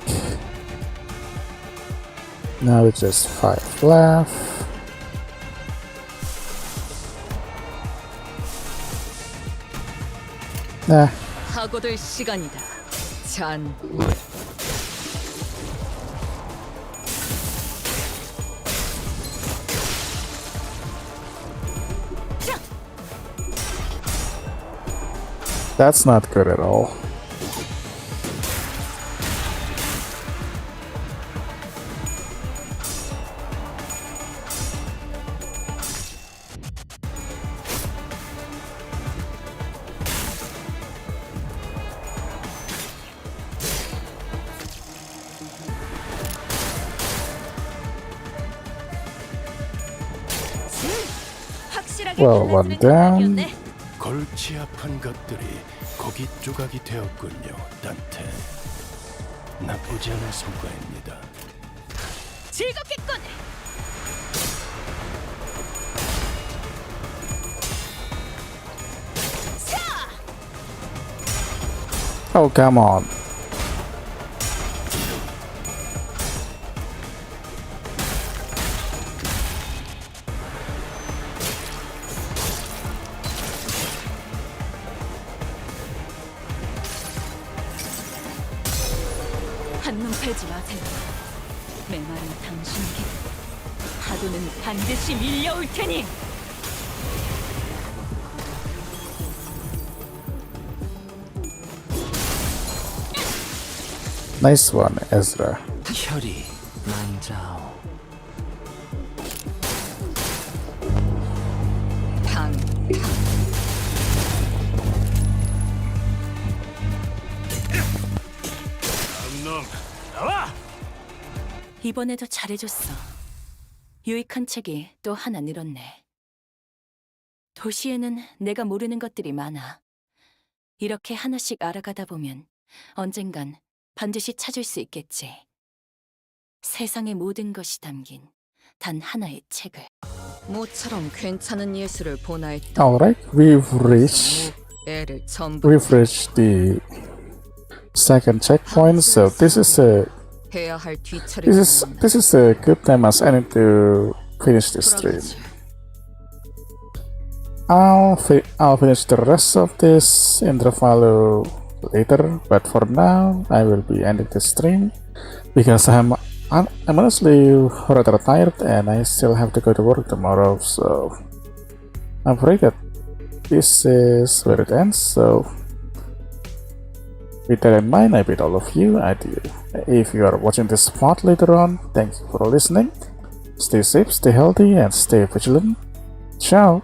Now it's just 5 left. Nah. 하고들 시간이다. 잔. That's not good at all. 확실하게 Well, one 끝났으면 down. 그만이었네. 골치 아픈 것들이 고깃 조각이 되었군요, 단테. 나쁘지 않은 성과입니다. 즐겁겠군. Oh, come on. 한눈 팔지 마세요. 메마른 당신에게 파도는 반드시 밀려올 테니. Nice one, Ezra. 혈이 만자오. 당. 놈 나와! 이번에도 잘해줬어. 유익한 책이 또 하나 늘었네. 도시에는 내가 모르는 것들이 많아. 이렇게 하나씩 알아가다 보면 언젠간 반드시 찾을 수 있겠지. 세상의 모든 것이 담긴 단 하나의 책을. 모처럼 괜찮은 예술을 보나했다. Alright, 애를 전부 we've reached the second checkpoint, so this is 해야 할 뒤처리를 a good time as any to finish this stream. I'll finish the rest of this intervalo later, but for now I will be ending the stream because I'm honestly rather tired and I still have to go to work tomorrow, so I'm afraid that this is where it ends. So with that in mind, I bid all of you adieu. If you are watching this part later on, thank you for listening. Stay safe, stay healthy, and stay vigilant. Ciao!